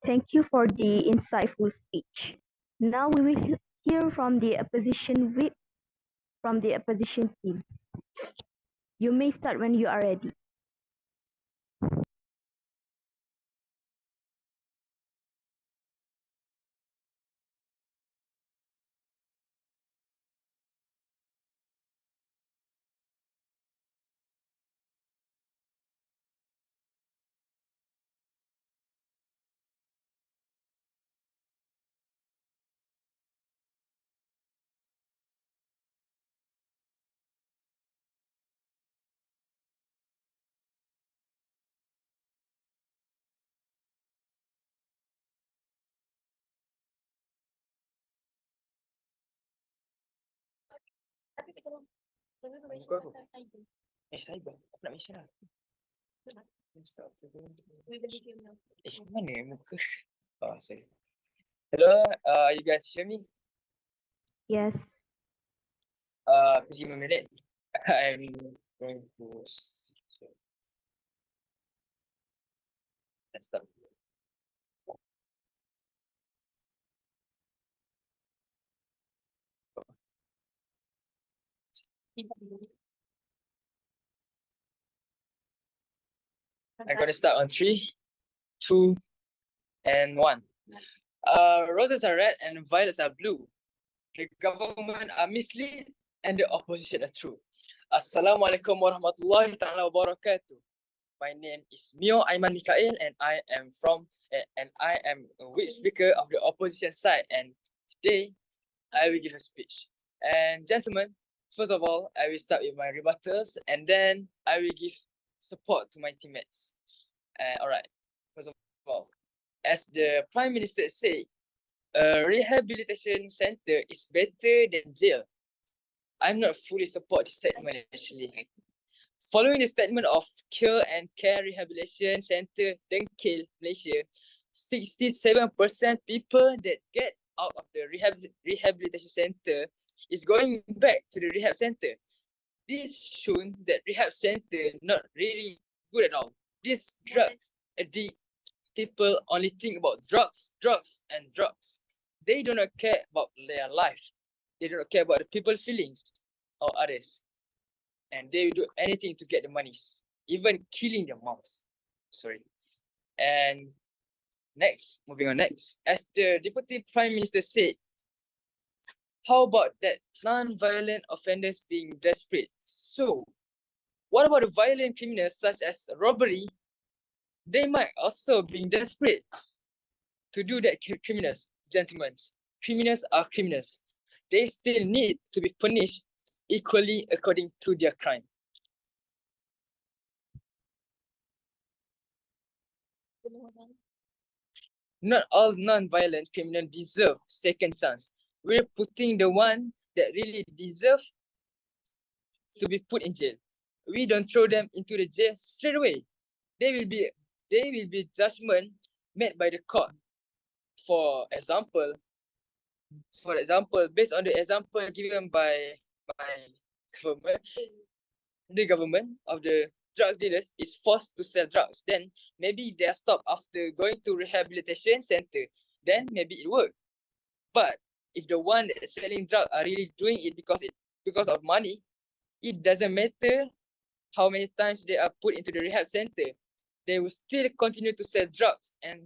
Thank you for the insightful speech. Now we will hear from the opposition whip, from the opposition team. You may start when you are ready. Muka aku. Cyber. Aku nak mention lah. Mana muka? Oh, sorry. Hello, you guys hear me? Yes. Please give me a minute. I'm going to. Let's start. I'm going to start on 3, 2, and 1. Roses are red and violets are blue. The government are mislead and the opposition are true. Assalamualaikum warahmatullahi ta'ala wabarakatuh. My name is Mio Aiman Mikael and I am a whip speaker of the opposition side, and today I will give a speech. And gentlemen, first of all, I will start with my rebuttals and then I will give support to my teammates. Alright, first of all, as the Prime Minister said, a rehabilitation center is better than jail. I'm not fully support this statement actually. Following the statement of Cure and Care Rehabilitation Center Dengkil, Malaysia, 67% people that get out of the rehabilitation center is going back to the rehab center. This shows that rehab center not really good at all. This drug addict people only think about drugs, and drugs. They do not care about their life. They do not care about the people's feelings or others. And they will do anything to get the monies, even killing their moms. Sorry. And moving on next. As the Deputy Prime Minister said, how about that non-violent offenders being desperate? So, what about the violent criminals such as robbery? They might also be desperate to do that. Criminals, gentlemen, criminals are criminals. They still need to be punished equally according to their crime. Not all non-violent criminals deserve second chance. We're putting the one that really deserve to be put in jail. We don't throw them into the jail straight away. They will be judgment made by the court. For example, based on the example given by the government of the drug dealers is forced to sell drugs, then maybe they are stopped after going to rehabilitation center. Then maybe it works. But if the one that is selling drugs are really doing it because of money, it doesn't matter how many times they are put into the rehab center. They will still continue to sell drugs and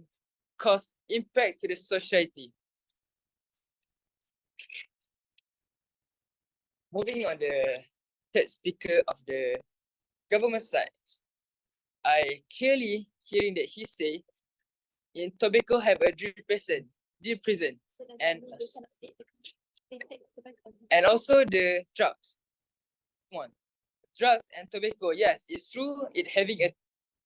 cause impact to the society. Moving on the third speaker of the government side, I clearly hearing that he say in tobacco have a deep prison, and also the drugs. Drugs and tobacco, yes, it's true, it having a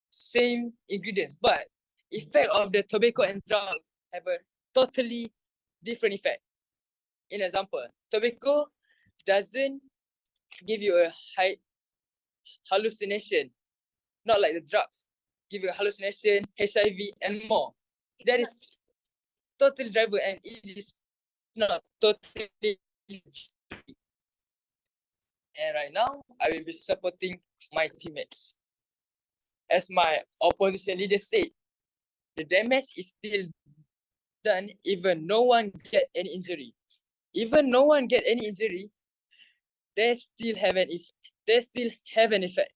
same ingredients, but effect of the tobacco and drugs have a totally different effect. In example, tobacco doesn't give you a high hallucination, not like the drugs give you a hallucination, HIV and more. That is totally driver and it is not totally. And right now, I will be supporting my teammates. As my opposition leader said, the damage is still done even no one get any injury. Even no one get any injury, they still have an effect.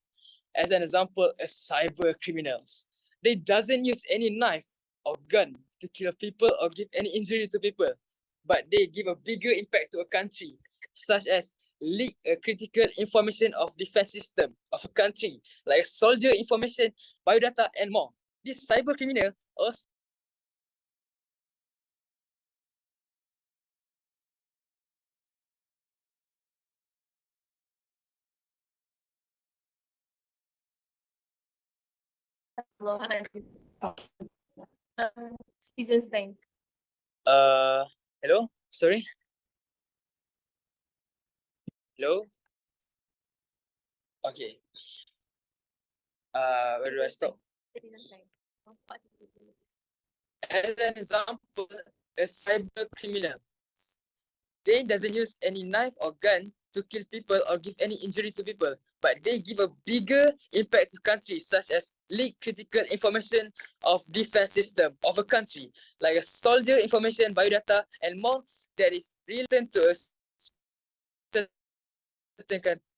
As an example, cyber criminals. They doesn't use any knife or gun to kill people or give any injury to people, but they give a bigger impact to a country, such as leak critical information of defense system of a country, like soldier information, biodata, and more. This cyber criminal also Season's time. hello, sorry, hello, okay. Where do I stop? As an example, a cyber criminal. They doesn't use any knife or gun to kill people or give any injury to people, but they give a bigger impact to countries, such as leak critical information of defense system of a country, like a soldier information, biodata, and more that is related to a certain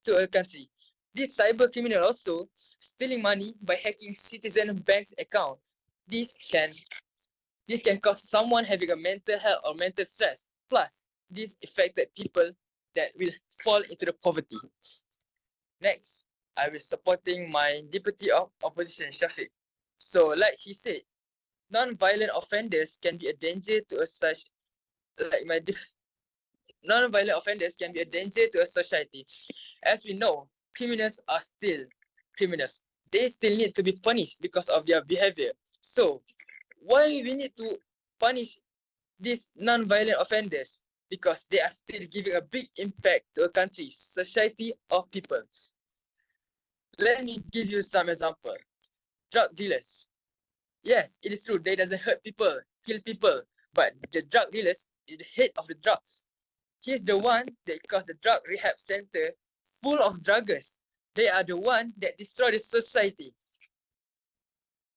to a country. This cyber criminal also stealing money by hacking citizen bank's account. This can this can cause someone having a mental health or mental stress. Plus, this affected people that will fall into the poverty. Next, I will supporting my deputy of opposition, Shafiq. So, like he said, non-violent offenders can be a danger to a such like my non-violent offenders can be a danger to a society. As we know, criminals are still criminals. They still need to be punished because of their behavior. So, why we need to punish these non-violent offenders? Because they are still giving a big impact to a country, society, or people. Let me give you some example. Drug dealers. Yes, it is true. They doesn't hurt people, kill people, but the drug dealers is the head of the drugs. He's the one that caused the drug rehab center full of druggers. They are the one that destroy the society.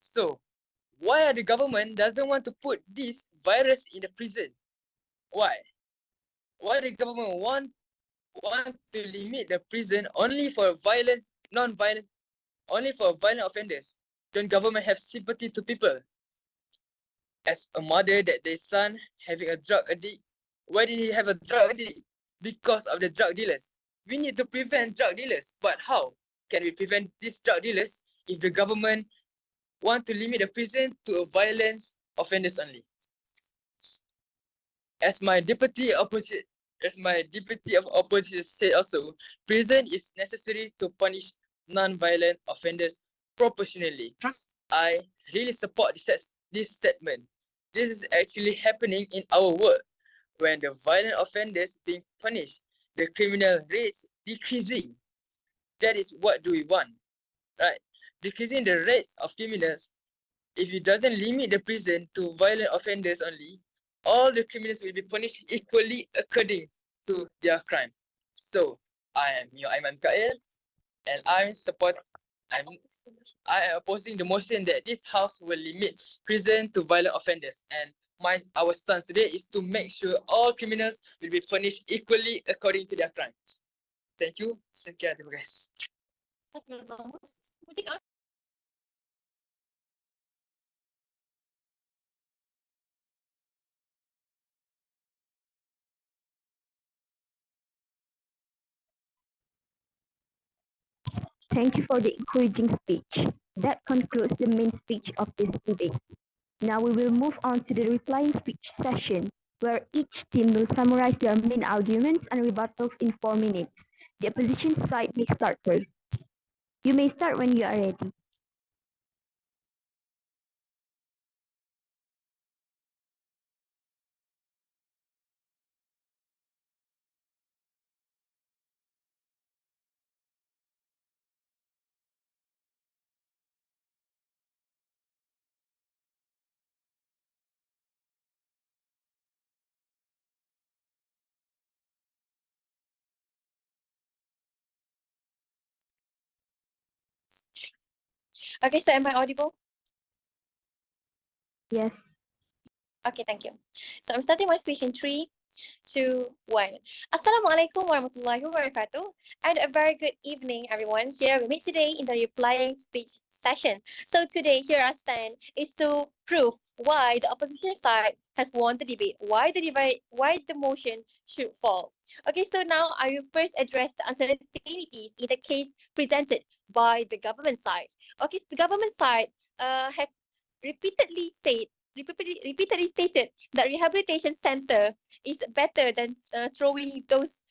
So, why are the government doesn't want to put this virus in the prison? Why? Why the government want to limit the prison only for violence, non-violent, only for violent offenders? Don't government have sympathy to people? As a mother that their son having a drug addict, why did he have a drug addict? Because of the drug dealers. We need to prevent drug dealers, but how can we prevent these drug dealers if the government want to limit the prison to a violence offenders only? As my deputy of opposition said also, prison is necessary to punish non-violent offenders proportionally. I really support this statement. This is actually happening in our world. When the violent offenders being punished, the criminal rates decreasing. That is what do we want, right? Decreasing the rates of criminals. If it doesn't limit the prison to violent offenders only, all the criminals will be punished equally according to their crime. So I am your Imam Kael, and I am opposing the motion that this house will limit prison to violent offenders. And our stance today is to make sure all criminals will be punished equally according to their crimes. Thank you. Sekian, terima kasih. Thank you for the encouraging speech. That concludes the main speech of this debate. Now we will move on to the replying speech session, where each team will summarize their main arguments and rebuttals in 4 minutes. The opposition side may start first. You may start when you are ready. Okay, so am I audible? Yes. Okay, thank you. So I'm starting my speech in 3, 2, 1. Assalamualaikum warahmatullahi wabarakatuh, and a very good evening, everyone. Here we meet today in the replying speech session. So today, here I stand is to prove why the opposition side has won the debate, why the motion should fall. Okay, so now I will first address the uncertainties in the case presented by the government side. Okay, the government side had repeatedly said repeatedly stated that rehabilitation center is better than throwing those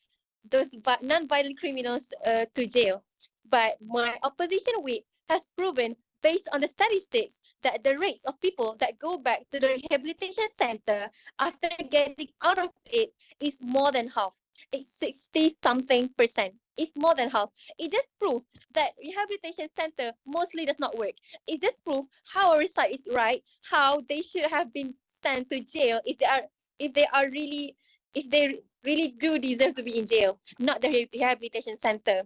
non-violent criminals to jail. But my opposition whip has proven, based on the statistics, that the rates of people that go back to the rehabilitation center after getting out of it is more than half. It's 60 something percent. It's more than half. It just proves that rehabilitation center mostly does not work. It just proves how our side is right, how they should have been sent to jail if they are really if they really do deserve to be in jail, not the rehabilitation center.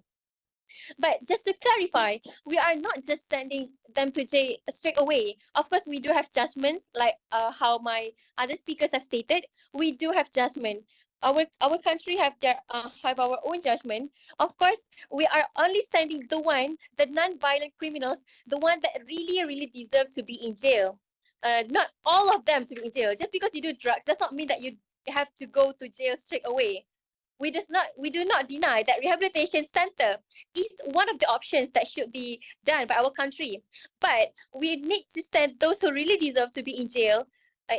But just to clarify, we are not just sending them to jail straight away. Of course, we do have judgments, like how my other speakers have stated. We do have judgment. Our country have our own judgment. Of course, we are only sending the non-violent criminals, the one that really deserve to be in jail. Not all of them to be in jail. Just because you do drugs does not mean that you have to go to jail straight away. We do not deny that rehabilitation center is one of the options that should be done by our country, but we need to send those who really deserve to be in jail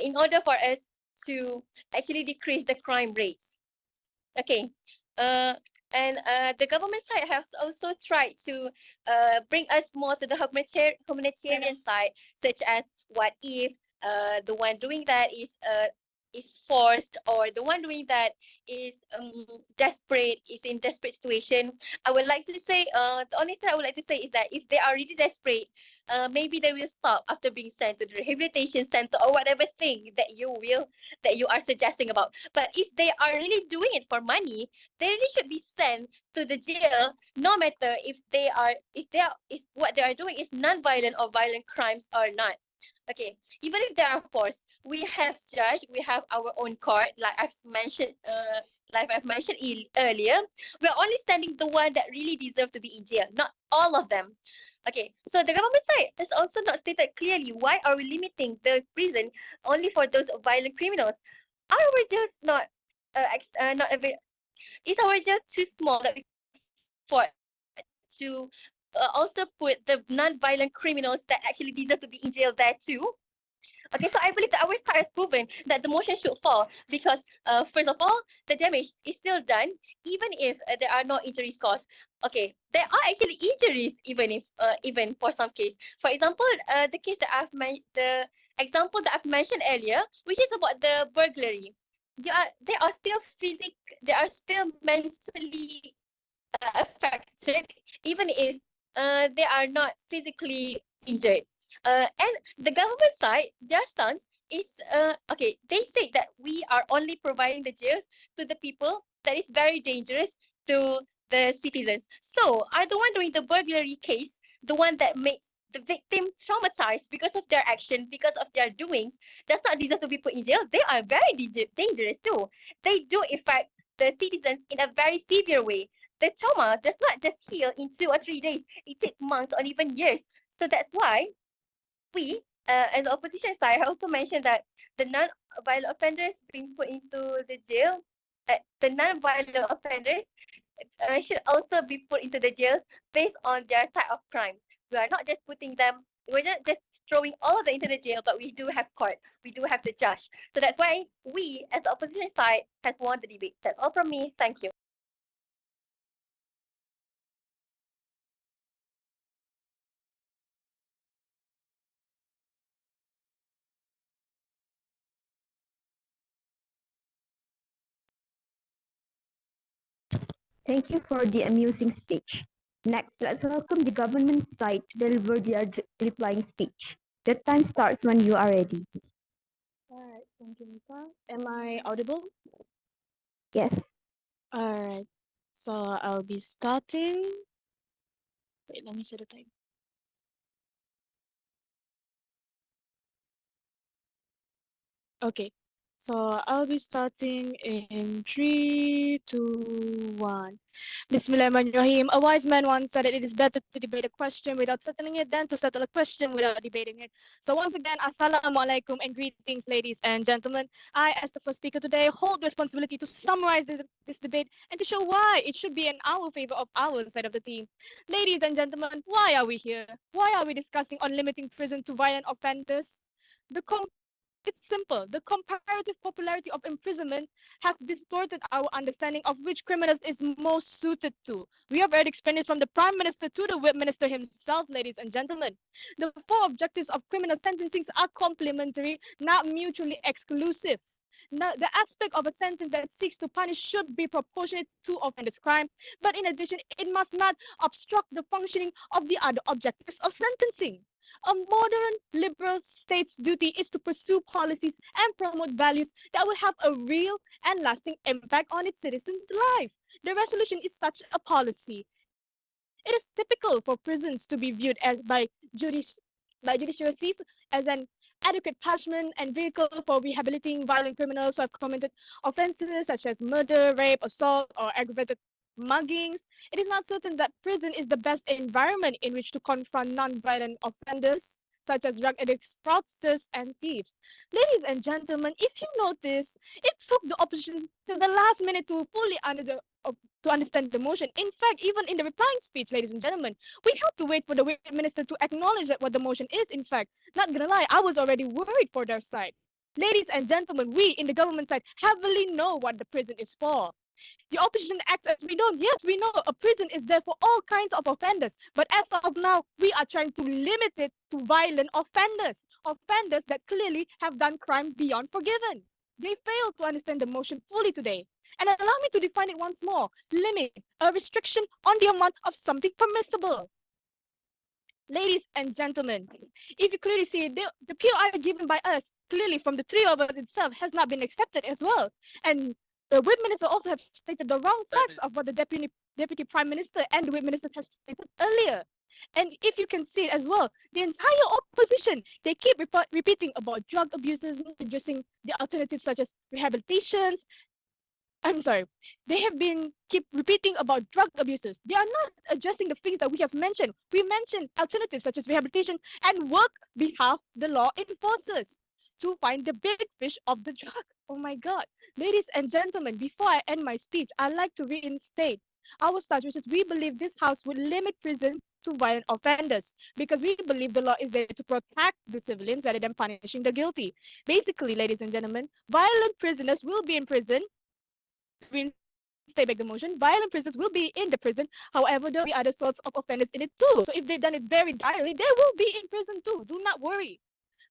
in order for us to actually decrease the crime rates. Okay. Uh, and the government side has also tried to bring us more to the humanitarian side, such as what if the one doing that is forced, or the one doing that is desperate, is in desperate situation. I would like to say, the only thing I would like to say is that if they are really desperate, maybe they will stop after being sent to the rehabilitation center or whatever thing that you are suggesting about. But if they are really doing it for money, they really should be sent to the jail, no matter if what they are doing is non-violent or violent crimes or not. Okay, even if they are forced, we have judge, we have our own court, like I've mentioned earlier. We're only sending the one that really deserve to be in jail, not all of them. Okay, so the government side has also not stated clearly why are we limiting the prison only for those violent criminals. Are our jails not is our jail too small that we afford to also put the non-violent criminals that actually deserve to be in jail there too? Okay, so I believe that our side has proven that the motion should fall because, first of all, the damage is still done, even if there are no injuries caused. Okay, there are actually injuries, even for some case. For example, the example that I've mentioned earlier, which is about the burglary. They are still mentally affected, even if they are not physically injured. And the government side, their stance is okay. They say that we are only providing the jails to the people that is very dangerous to the citizens. So, are the one doing the burglary case the one that makes the victim traumatized because of their action, because of their doings, does not deserve to be put in jail? They are very dangerous too. They do affect the citizens in a very severe way. The trauma does not just heal in 2 or 3 days. It takes months or even years. So that's why we, as the opposition side, have also mentioned that the non-violent offenders being put into the jail, the non-violent offenders should also be put into the jail based on their type of crime. We're not just throwing all of them into the jail, but we do have court, we do have the judge. So that's why we, as the opposition side, has won the debate. That's all from me. Thank you. Thank you for the amusing speech. Next, let's welcome the government side to deliver their replying speech. The time starts when you are ready. All right, thank you, Nika. Am I audible? Yes. All right, so I'll be starting. Wait, let me set the time. Okay, So I'll be starting in 3, 2, 1. Bismillahirrahmanirrahim. A wise man once said that it is better to debate a question without settling it than to settle a question without debating it. So once again, assalamualaikum and greetings, ladies and gentlemen. I, as the first speaker today, hold the responsibility to summarize this debate and to show why it should be in our favor of our side of the team. Ladies and gentlemen, why are we here? Why are we discussing on limiting prison to violent offenders? It's simple. The comparative popularity of imprisonment has distorted our understanding of which criminals is most suited to. We have heard explained from the Prime Minister to the Whip Minister himself, ladies and gentlemen. The four objectives of criminal sentencing are complementary, not mutually exclusive. Now, the aspect of a sentence that seeks to punish should be proportionate to offender's crime, but in addition, it must not obstruct the functioning of the other objectives of sentencing. A modern liberal state's duty is to pursue policies and promote values that will have a real and lasting impact on its citizens' life. The resolution is such a policy. It is typical for prisons to be viewed as judiciaries as an adequate punishment and vehicle for rehabilitating violent criminals who have committed offenses such as murder, rape, assault, or aggravated muggings. It is not certain that prison is the best environment in which to confront non-violent offenders such as drug addicts, fraudsters, and thieves. Ladies and gentlemen, if you notice, it took the opposition to the last minute to fully to understand the motion. In fact, even in the replying speech, ladies and gentlemen, we had to wait for the minister to acknowledge that what the motion is. In fact, not gonna lie, I was already worried for their side. Ladies and gentlemen, we in the government side heavily know what the prison is for. The opposition acts as we don't. Yes, we know a prison is there for all kinds of offenders. But as of now, we are trying to limit it to violent offenders. Offenders that clearly have done crime beyond forgiven. They fail to understand the motion fully today. And allow me to define it once more. Limit, a restriction on the amount of something permissible. Ladies and gentlemen, if you clearly see the POI given by us, clearly from the three of us itself, has not been accepted as well. And the Whip Minister also have stated the wrong facts of what the Deputy Prime Minister and the Whip Minister has stated earlier. And if you can see it as well, the entire opposition, they keep repeating about drug abuses, addressing the alternatives such as rehabilitations, I'm sorry, they have been keep repeating about drug abuses. They are not addressing the things that we have mentioned. We mentioned alternatives such as rehabilitation and work behalf the law enforcers to find the big fish of the drug. Oh my God. Ladies and gentlemen, before I end my speech, I'd like to reinstate our stance, which is we believe this house would limit prison to violent offenders because we believe the law is there to protect the civilians rather than punishing the guilty. Basically, ladies and gentlemen, violent prisoners will be in prison reinstate back the motion, violent prisoners will be in the prison. However, there will be other sorts of offenders in it too. So if they've done it very direly, they will be in prison too. Do not worry.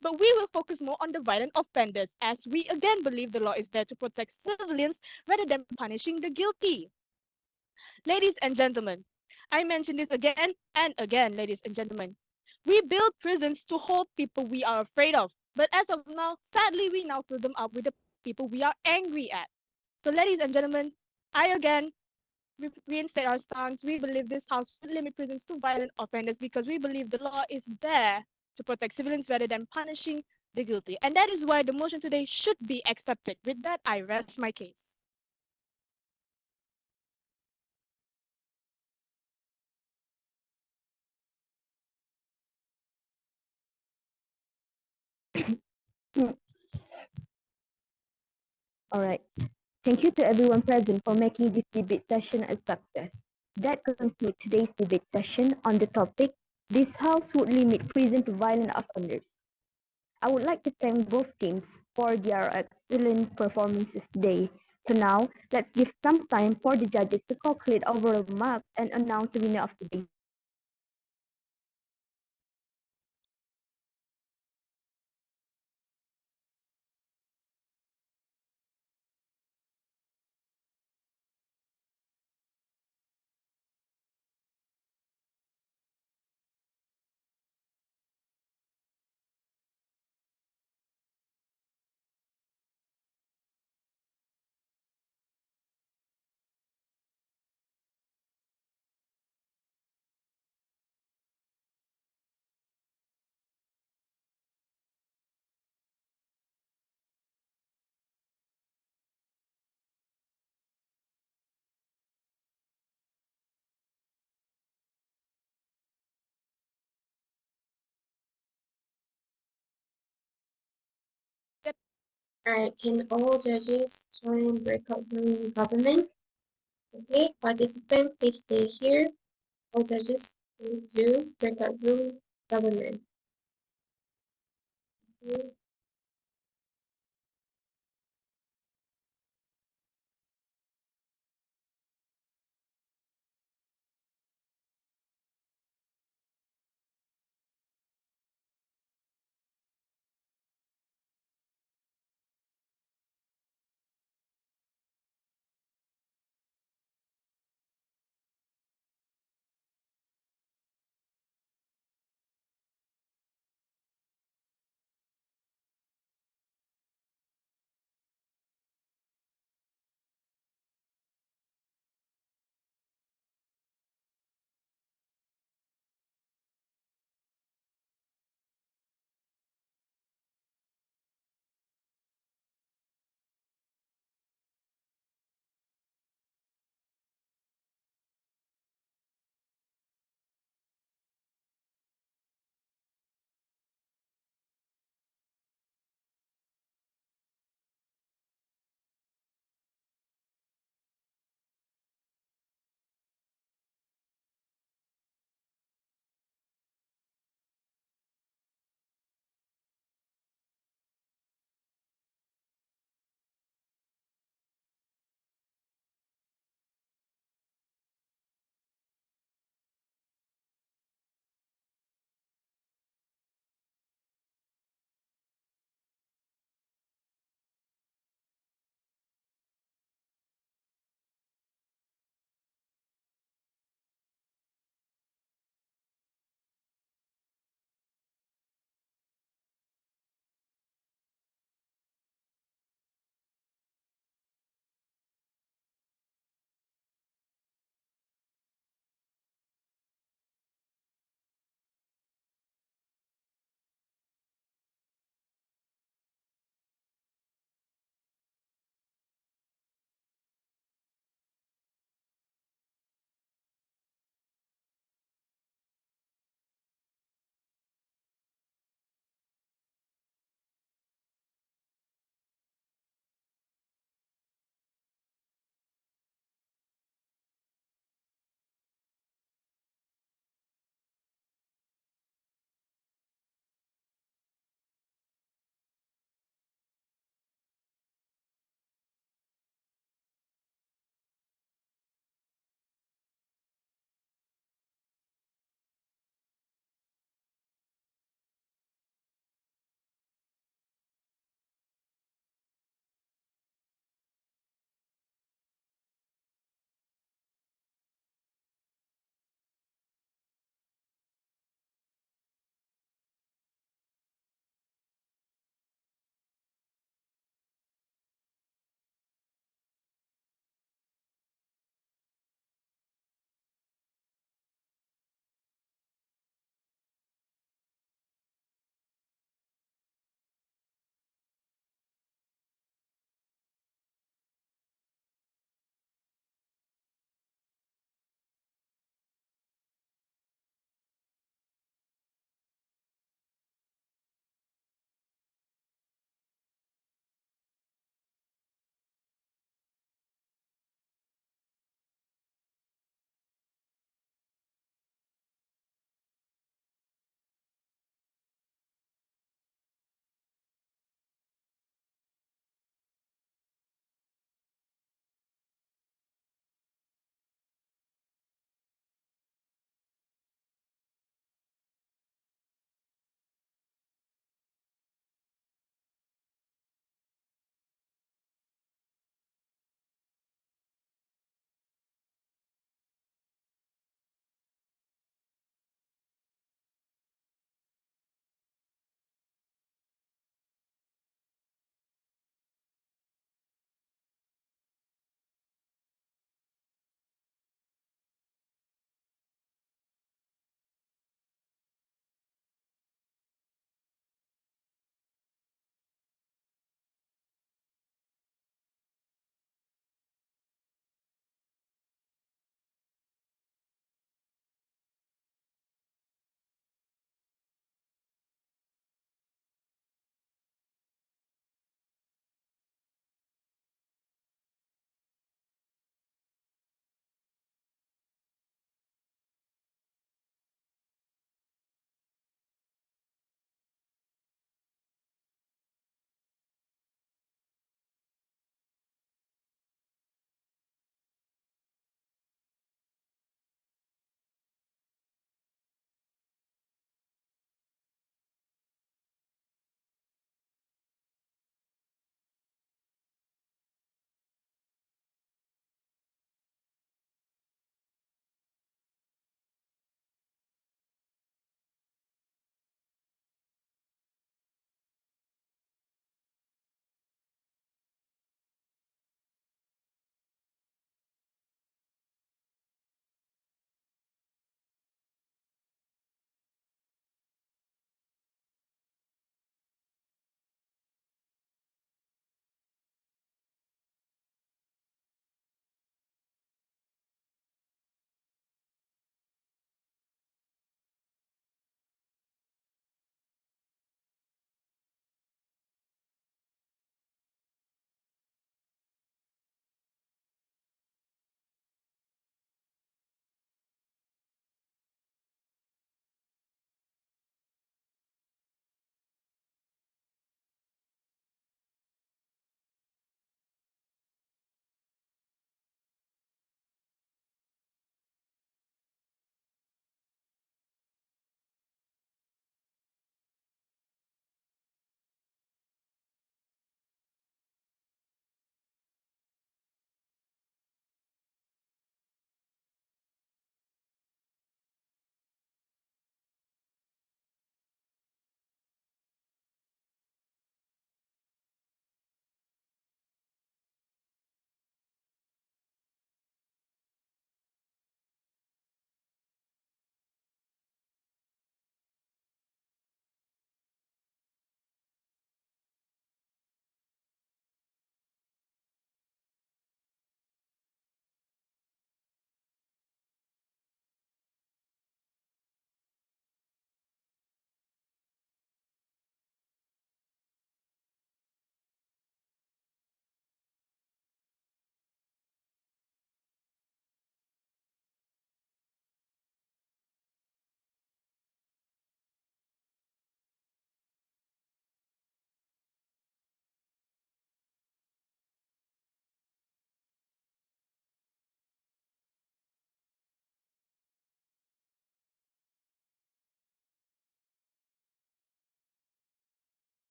But we will focus more on the violent offenders as we again believe the law is there to protect civilians rather than punishing the guilty. Ladies and gentlemen, I mention this again and again, ladies and gentlemen. We build prisons to hold people we are afraid of. But as of now, sadly, we now fill them up with the people we are angry at. So, ladies and gentlemen, I again reinstate our stance. We believe this house should limit prisons to violent offenders because we believe the law is there to protect civilians rather than punishing the guilty. And that is why the motion today should be accepted. With that, I rest my case. All right. Thank you to everyone present for making this debate session a success. That concludes today's debate session on the topic, this house would limit prison to violent offenders. I would like to thank both teams for their excellent performances today. So now, let's give some time for the judges to calculate overall marks and announce the winner of today's Alright, can all judges join breakout room government? Okay, participant, please stay here. All judges do breakout room government. Okay.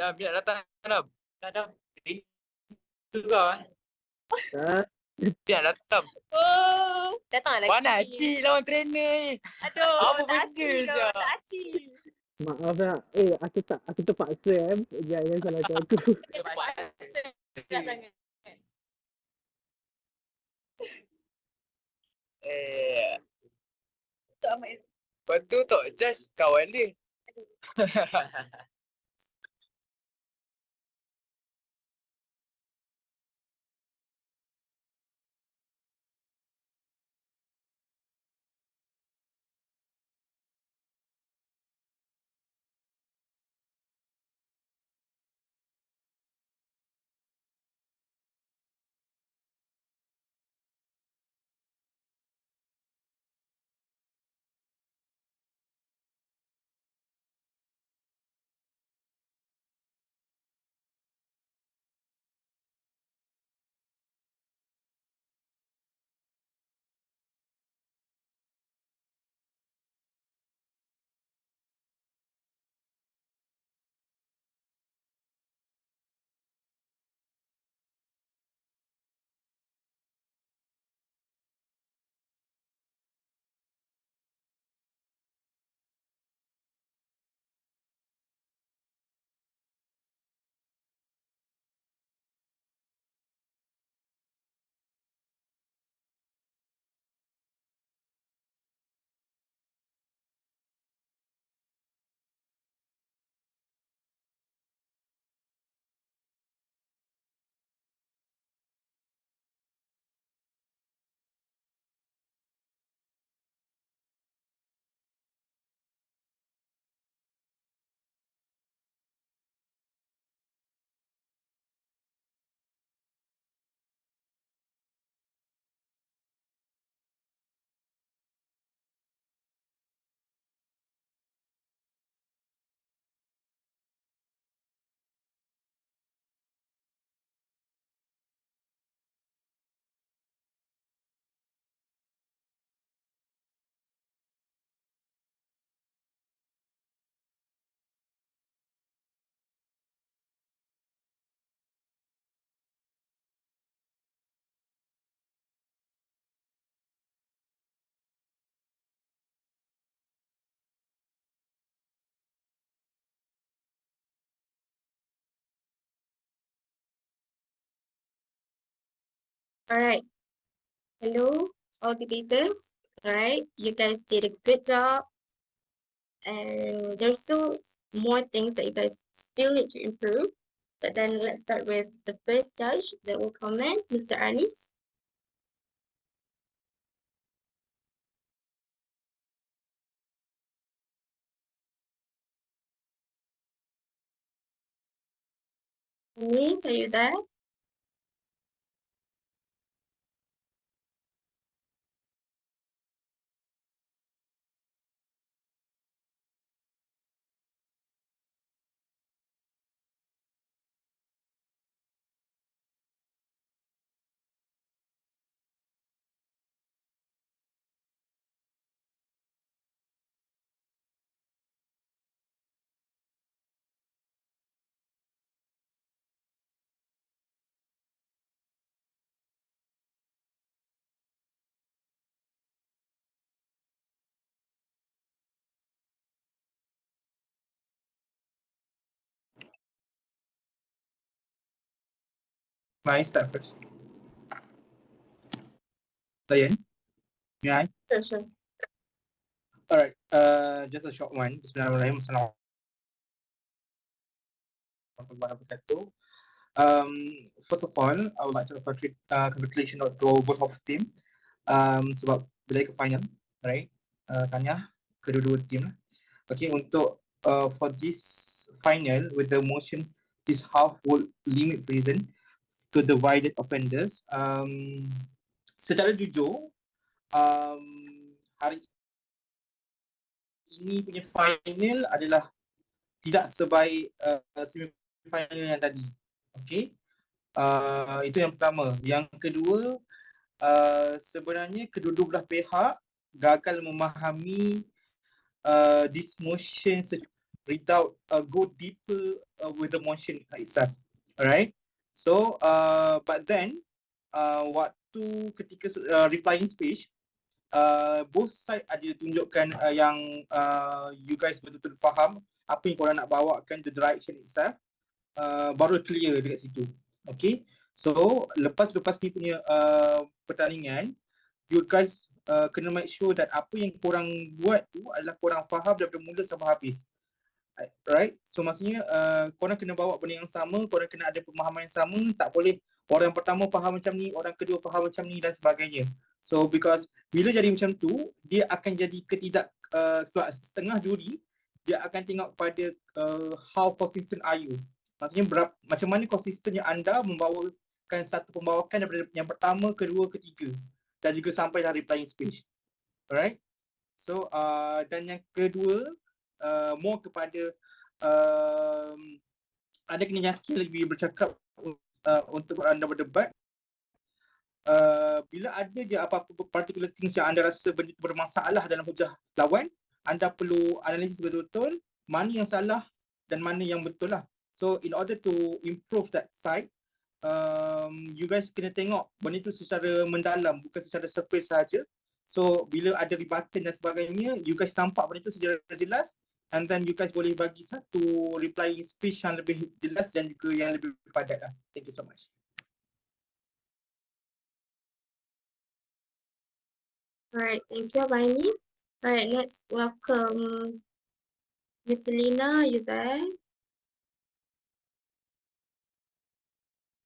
Dah, biar datang dah. Dah. Juga. Biar datang. Oh, datang lagi. Mana Cik lawan trainer ni? Aduh, Apa tak benda aci tu, siap? tak aci. Maaf lah. Aku terpaksa jangan salahkan aku. Tak amat. Lepas tu tak judge kawan dia. Alright. Hello, all debaters. Alright, you guys did a good job. And there's still more things that you guys still need to improve. But then let's start with the first judge that will comment, Mr. Anis. Anis, are you there? I start first. Lion, may I? Sure, sure. All right. Just a short one. Bismillahirrahmanirrahim. Assalamualaikum warahmatullahi wabarakatuh. First of all, I would like to congratulations to both of team. Sebab bila ke final, right? Tanya kedua-dua team. Okay, untuk for this final with the motion, this half would limit prison to the violent offenders. Secara jujur, hari ini punya final adalah tidak sebaik semifinal yang tadi. Okay, itu yang pertama. Yang kedua, sebenarnya kedua-dua belah pihak gagal memahami this motion without go deeper with the motion itself. Alright. So but then waktu ketika replying speech, both side ada tunjukkan yang you guys betul-betul faham apa yang korang nak bawakan, the direction itself, baru clear dekat situ. Okay. So lepas ni punya pertandingan, you guys kena make sure that apa yang korang buat tu adalah korang faham daripada mula sampai habis. Right? So maksudnya korang kena bawa benda yang sama, korang kena ada pemahaman yang sama. Tak boleh orang pertama faham macam ni, orang kedua faham macam ni dan sebagainya. So because bila jadi macam tu, dia akan jadi sebab setengah juri dia akan tengok pada how consistent are you. Maksudnya macam mana konsistennya anda membawakan satu pembawakan daripada yang pertama, kedua, ketiga dan juga sampai dah replying speech. Alright? So dan yang kedua, more kepada anda kena yakin lebih bercakap untuk anda berdebat. Bila ada je apa-apa particular things yang anda rasa benda itu bermasalah dalam hujah lawan, anda perlu analisis betul-betul mana yang salah dan mana yang betul lah. So in order to improve that side, you guys kena tengok benda itu secara mendalam, bukan secara surface saja. So bila ada rebuttal dan sebagainya, you guys nampak benda itu secara jelas, and then you guys boleh bagi satu reply speech yang lebih jelas dan juga yang lebih padat lah. Thank you so much. Alright, thank you, Abani. Alright, let's welcome Miss Selina. Are you there?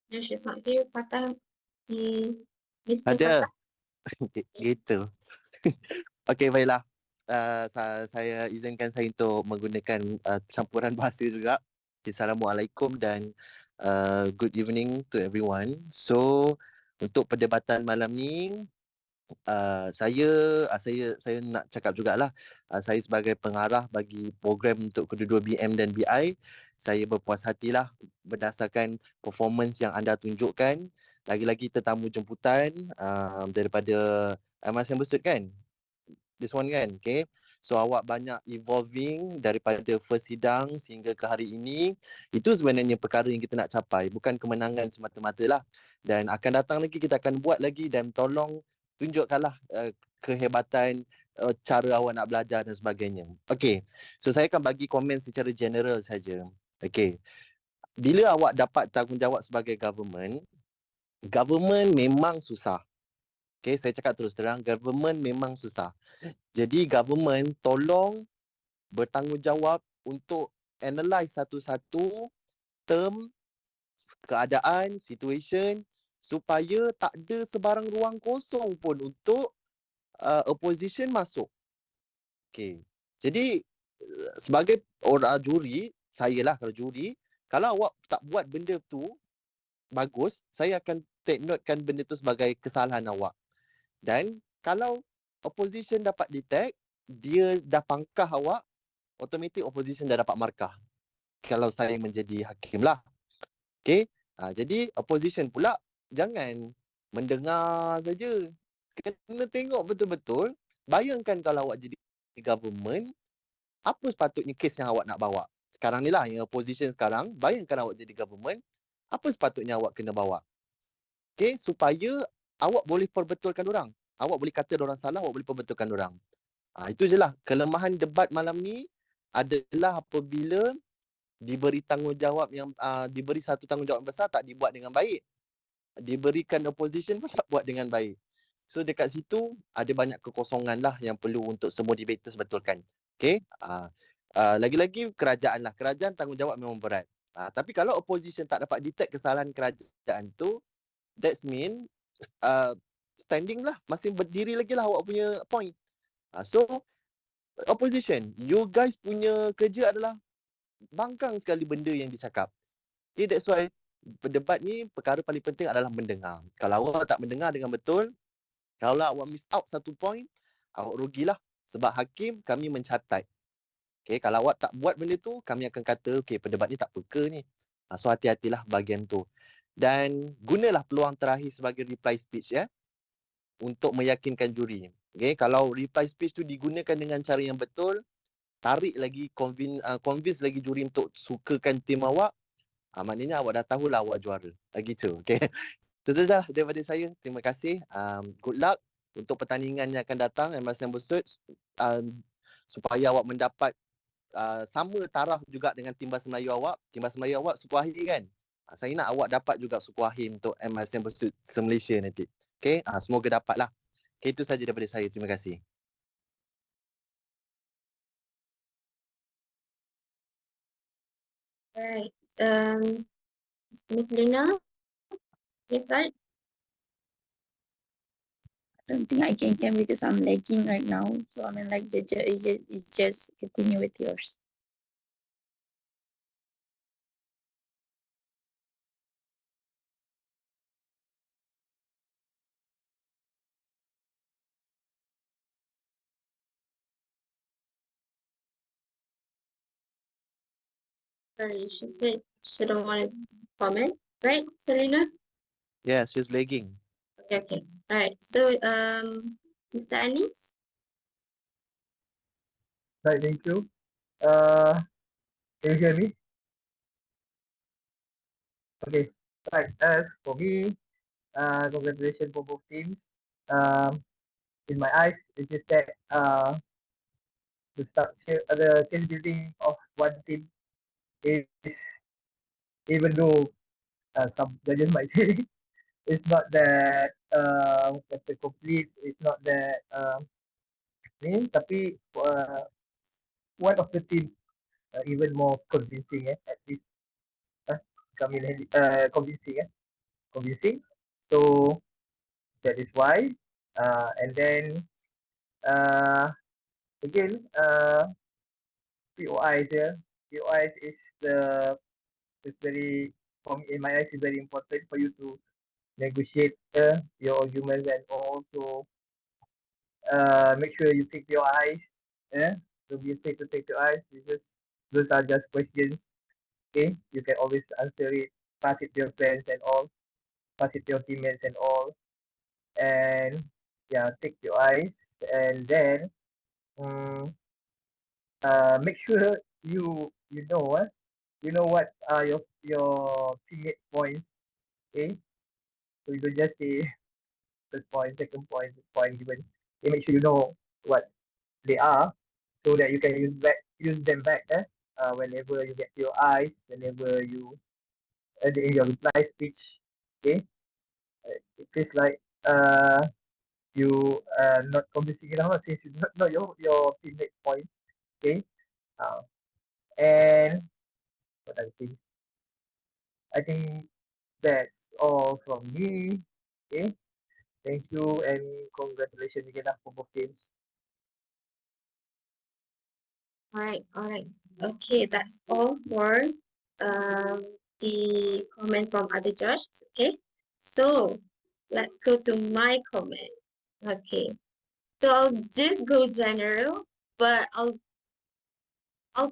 No, she's not here. Patah. Mr. Ada. Patah. Gitu. Okey, baiklah. Saya izinkan saya untuk menggunakan campuran bahasa juga. Assalamualaikum dan good evening to everyone. So, untuk perdebatan malam ni, saya nak cakap jugalah, saya sebagai pengarah bagi program untuk kedua-dua BM dan BI, saya berpuas hatilah berdasarkan performance yang anda tunjukkan. Lagi-lagi tetamu jemputan daripada Mas yang Besut kan? This one kan? Okay. So awak banyak evolving daripada first sidang sehingga ke hari ini. Itu sebenarnya perkara yang kita nak capai, bukan kemenangan semata-mata lah. Dan akan datang lagi, kita akan buat lagi dan tolong tunjukkanlah kehebatan cara awak nak belajar dan sebagainya. Okay. So saya akan bagi komen secara general saja. Okay. Bila awak dapat tanggungjawab sebagai government memang susah. Okay, saya cakap terus terang, government memang susah. Jadi government tolong bertanggungjawab untuk analyse satu-satu term, keadaan, situation, supaya tak ada sebarang ruang kosong pun untuk opposition masuk. Okay. Jadi sebagai orang juri, saya lah kalau juri, kalau awak tak buat benda tu bagus, saya akan take notekan benda tu sebagai kesalahan awak. Dan kalau opposition dapat detect, dia dah pangkah awak, automatic opposition dah dapat markah. Kalau saya menjadi hakim lah. Okay. Jadi opposition pula jangan mendengar saja. Kena tengok betul-betul. Bayangkan kalau awak jadi government, apa sepatutnya kes yang awak nak bawa. Sekarang ni lah, yang opposition sekarang, bayangkan awak jadi government, apa sepatutnya awak kena bawa. Okay, supaya awak boleh perbetulkan orang. Awak boleh kata orang salah, awak boleh perbetulkan orang. Itu je lah. Kelemahan debat malam ni adalah apabila diberi tanggungjawab yang diberi satu tanggungjawab besar tak dibuat dengan baik. Diberikan opposition pun tak buat dengan baik. So dekat situ ada banyak kekosongan lah yang perlu untuk semua debaters betulkan. Okay. Lagi-lagi kerajaan lah. Kerajaan tanggungjawab memang berat. Tapi kalau opposition tak dapat detect kesalahan kerajaan tu, that mean standing lah, masih berdiri lagi lah awak punya point. So opposition, you guys punya kerja adalah bangkang sekali benda yang dicakap. Okay, that's why berdebat ni perkara paling penting adalah mendengar. Kalau awak tak mendengar dengan betul, kalau awak miss out satu point, awak rugilah. Sebab hakim kami mencatat. Okay, kalau awak tak buat benda tu, kami akan kata, okay, pendebat ni tak peka ni. So hati-hatilah bahagian tu. Dan gunalah peluang terakhir sebagai reply speech untuk meyakinkan juri. Okay, kalau reply speech tu digunakan dengan cara yang betul, tarik lagi, convince lagi juri untuk sukakan tim awak, maknanya awak dah tahulah awak juara. Gitu, okay. Itu saja daripada saya. Terima kasih. Good luck untuk pertandingan yang akan datang, MSM Pursuit, supaya awak mendapat sama taraf juga dengan tim bahasa Melayu awak. Tim bahasa Melayu awak suku akhir kan? Saya nak awak dapat juga suku akhir untuk MSM Pursuit se-Malaysia nanti. Okay, semoga dapatlah. Okay, itu saja daripada saya. Terima kasih. Alright. Miss Lina, yes, sir. I don't think I can because I'm lagging right now. So I mean, like, it's just continue with yours. Sorry, she said she don't want to comment, right, Selena? Yeah, she's lagging. Okay, okay. Alright. So, Mr. Anis? Right, thank you. Can you hear me? Okay. Right. As for me, congratulations for both teams. In my eyes, it's just that the structure, the change building of one team is, even though some judges might say it's not that complete, it's not that tapi one of the teams even more convincing, at least convincing. So that is why, and then again, POIs here. POIs is very, for me, in my eyes, is very important for you to negotiate your arguments, and also make sure you take your eyes. Don't be afraid to take your eyes, because those are just questions. Okay, you can always answer it, pass it to your friends and all, pass it to your teammates and all, and yeah, take your eyes, and then make sure you know what are your teammates' points. Okay, so you don't just say first point, second point, point given. Okay, make sure you know what they are, so that you can use them back. Whenever you get your eyes, whenever you in your reply speech. Okay, it feels like you not convincing enough, since you not know your teammates' point. Okay, and what I think. I think that's all from me. Okay, thank you and congratulations again for both teams. Alright. Okay, that's all for the comment from other judges. Okay, so let's go to my comment. Okay, so I'll just go general, but I'll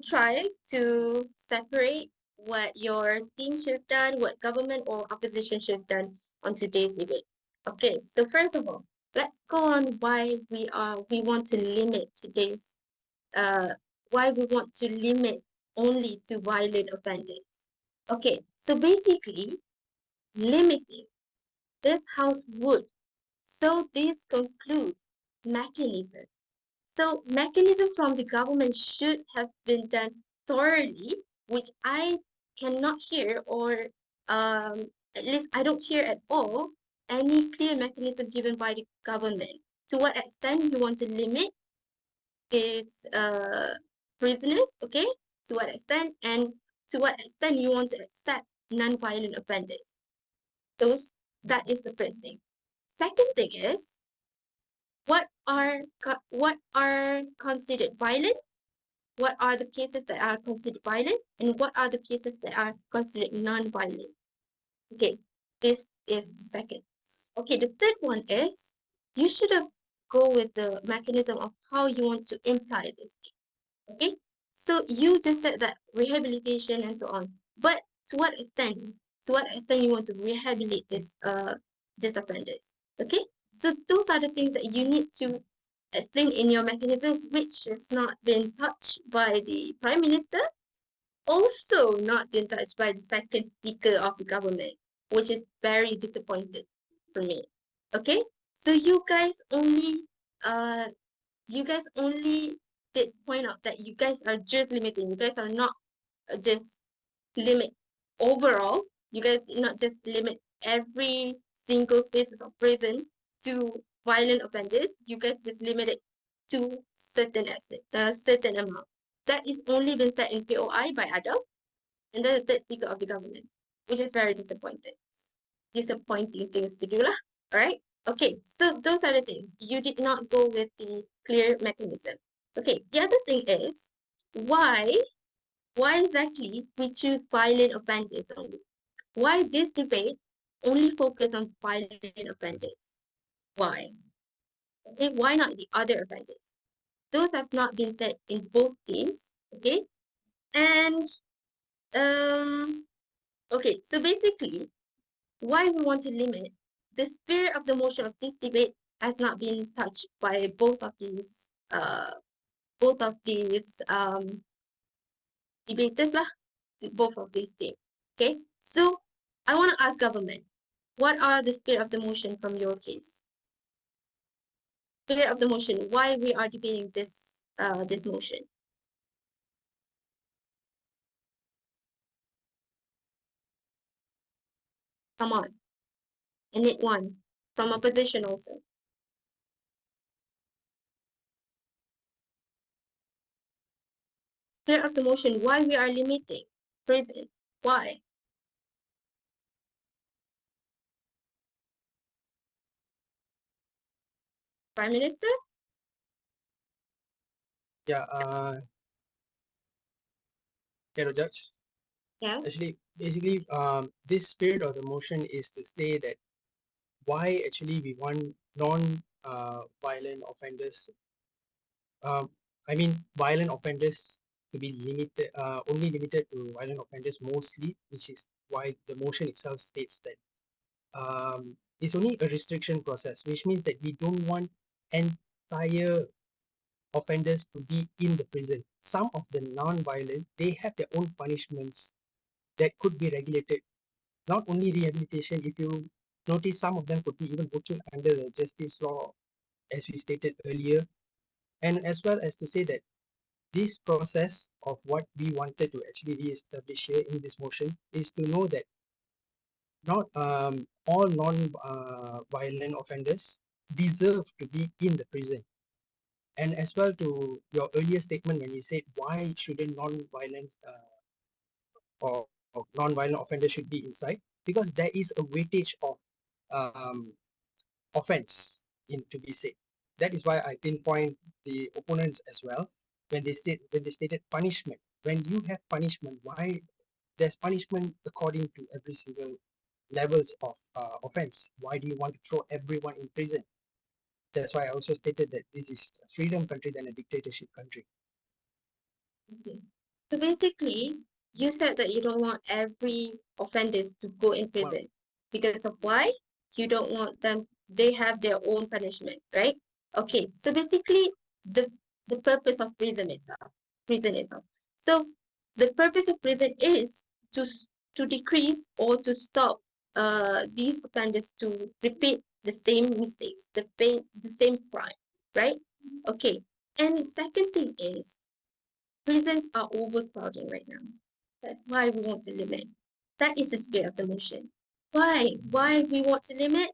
try to separate what your team should have done, what government or opposition should have done on today's debate. Okay, so first of all, let's go on why we want to limit today's why we want to limit only to violent offenders. Okay, so basically, limiting this house would. So this concludes mechanism. So mechanism from the government should have been done thoroughly, which I cannot hear, or at least I don't hear at all any clear mechanism given by the government. To what extent you want to limit is prisoners, okay? To what extent, and to what extent you want to accept non-violent offenders. That is the first thing. Second thing is, what are considered violent? What are the cases that are considered violent, and what are the cases that are considered non-violent? Okay, this is second. Okay, the third one is, you should have go with the mechanism of how you want to imply this thing. Okay, so you just said that rehabilitation and so on, but to what extent? To what extent you want to rehabilitate these offenders? Okay, so those are the things that you need to explain in your mechanism, which has not been touched by the Prime Minister, also not been touched by the second speaker of the government, which is very disappointed for me. Okay, so you guys only did point out that you guys are just limiting. You guys are not just limit overall. You guys not just limit every single spaces of prison to violent offenders. You guys just limit it to certain amount. That is only been said in POI by Adam and then the third speaker of the government, which is very disappointing things to do lah. All right. Okay, so those are the things. You did not go with the clear mechanism. Okay, the other thing is why exactly we choose violent offenders only? Why this debate only focus on violent offenders? Why? Okay, why not the other offenders? Those have not been said in both teams. Okay, and okay, so basically, why we want to limit the spirit of the motion of this debate has not been touched by both of these debaters lah, both of these things. Okay, so I want to ask government, what are the spirit of the motion from your case? Spirit of the motion, why we are debating this motion? Come on, I need one from opposition also. Spirit of the motion, why we are limiting prison? Why? Prime Minister? Yeah, hello, Judge. Yes. Actually, basically, this spirit of the motion is to say that why actually we want non-violent offenders. I mean, violent offenders to be limited, only limited to violent offenders mostly, which is why the motion itself states that it's only a restriction process, which means that we don't want entire offenders to be in the prison. Some of the non-violent, they have their own punishments that could be regulated. Not only rehabilitation, if you notice, some of them could be even working under the justice law, as we stated earlier, and as well as to say that this process of what we wanted to actually re-establish here in this motion is to know that not all non-violent offenders deserve to be in the prison. And as well to your earlier statement when you said why shouldn't non-violent or non-violent offenders should be inside, because there is a weightage of offense in to be said. That is why I pinpoint the opponents as well when they stated punishment. When you have punishment, why there's punishment according to every single levels of offense? Why do you want to throw everyone in prison? That's why I also stated that this is a freedom country than a dictatorship country. Okay. So basically, you said that you don't want every offenders to go in prison because of why? You don't want them, they have their own punishment, right? Okay, so basically the purpose of prison itself. So the purpose of prison is to decrease or to stop these offenders to repeat the same mistakes, the same crime, right? Okay, and the second thing is prisons are overcrowding right now. That's why we want to limit. That is the spirit of the motion. Why? Why we want to limit?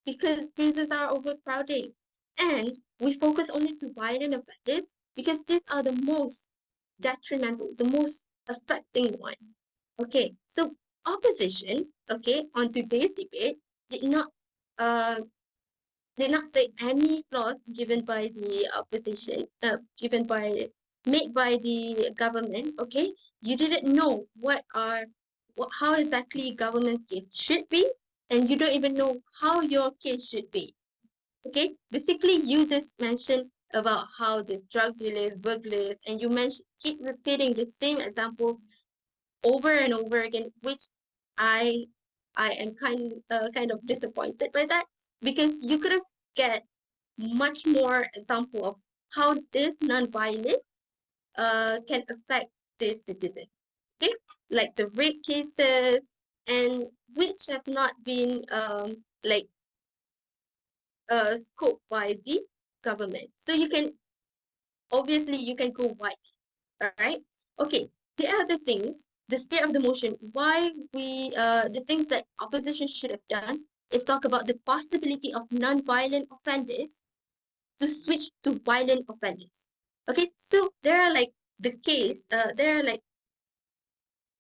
Because prisons are overcrowding. And we focus only to violent offenders because these are the most detrimental, the most affecting one. Okay, so opposition, okay, on today's debate did not say any flaws given by the opposition, made by the government. Okay, you didn't know how exactly government's case should be, and you don't even know how your case should be. Okay, basically you just mentioned about how these drug dealers, burglars, and you keep repeating the same example over and over again, which I am kind of disappointed by that, because you could have get much more example of how this non-violent can affect the citizen. Okay, like the rape cases, and which have not been like scoped by the government. So you can obviously you can go wide, right? Okay, the other things, the spirit of the motion, why we the things that opposition should have done is talk about the possibility of non-violent offenders to switch to violent offenders. Okay, so there are like there are like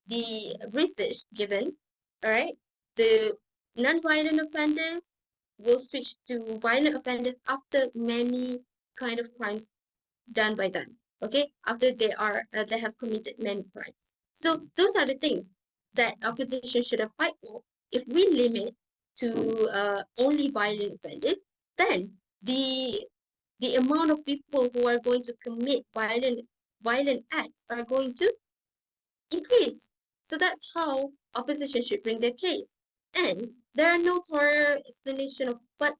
the research given, all right? The non-violent offenders will switch to violent offenders after many kind of crimes done by them. Okay, after they have committed many crimes. So those are the things that opposition should have fight for. If we limit to only violent offenders, then the the amount of people who are going to commit violent acts are going to increase. So that's how opposition should bring their case. And there are no thorough explanation of what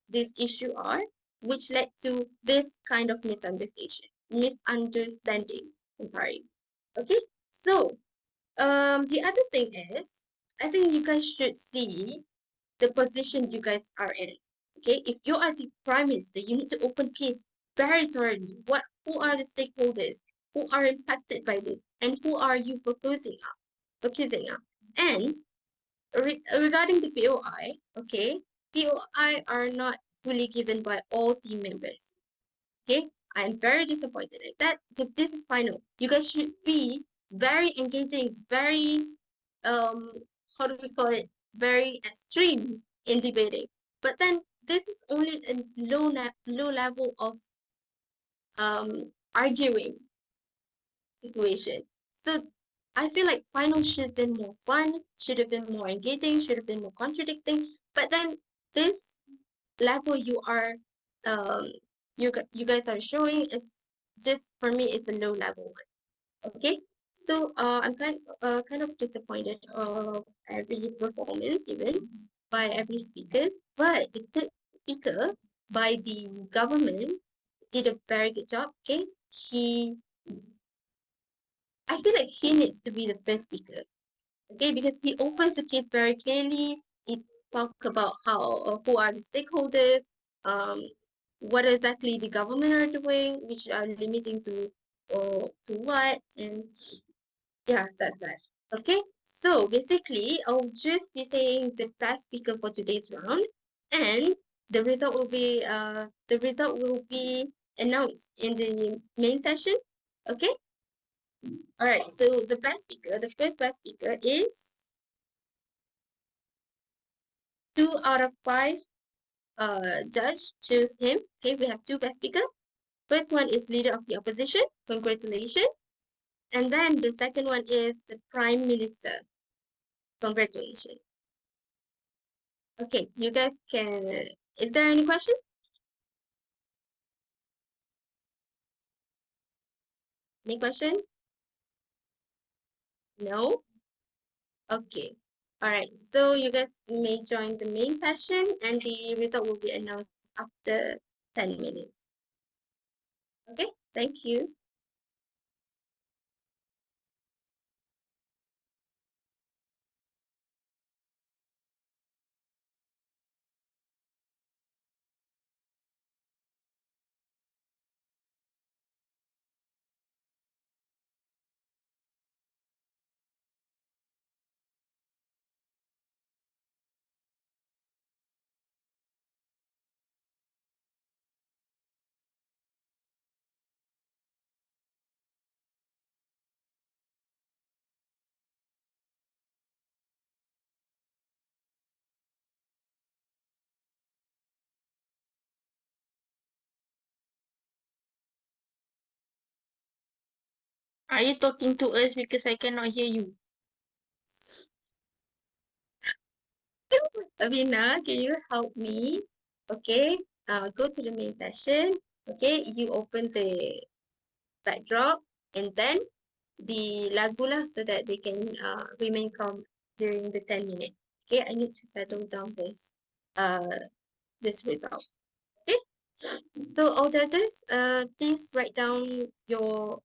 these issues are, which led to this kind of misunderstanding. I'm sorry. Okay, so the other thing is, I think you guys should see the position you guys are in. Okay, if you are the prime minister, you need to open case very thoroughly. Who are the stakeholders? Who are impacted by this? And who are you focusing on? And regarding the POI, okay, POI are not fully given by all team members. Okay, I'm very disappointed at that because this is final. You guys should be very engaging, very how do we call it? Very extreme in debating. But then this is only a low level of arguing situation. So I feel like final should have been more fun, should have been more engaging, should have been more contradicting. But then this level um you guys are showing is just for me it's a low level one. Okay. So I'm kind of disappointed of every performance given by every speakers, but the third speaker by the government did a very good job. Okay, I feel like he needs to be the first speaker. Okay, because he opens the case very clearly. He talk about who are the stakeholders, um, what exactly the government are doing, which are limiting to what, and yeah, that's that. Okay, so basically, I'll just be saying the best speaker for today's round, and the result will be announced in the main session. Okay. All right. So the first best speaker is 2 out of 5. Judge choose him. Okay, we have 2 best speaker. First one is leader of the opposition. Congratulations. And then the second one is the prime minister. Congratulations. Okay, you guys can. Is there any question? Any question? No. Okay. All right. So you guys may join the main session, and the result will be announced after 10 minutes. Okay. Thank you. Are you talking to us because I cannot hear you? Avina, can you help me? Okay, go to the main session. Okay, you open the backdrop and then the lagu lah so that they can remain calm during the 10 minutes. Okay, I need to settle down this result. Okay, So all judges, please write down your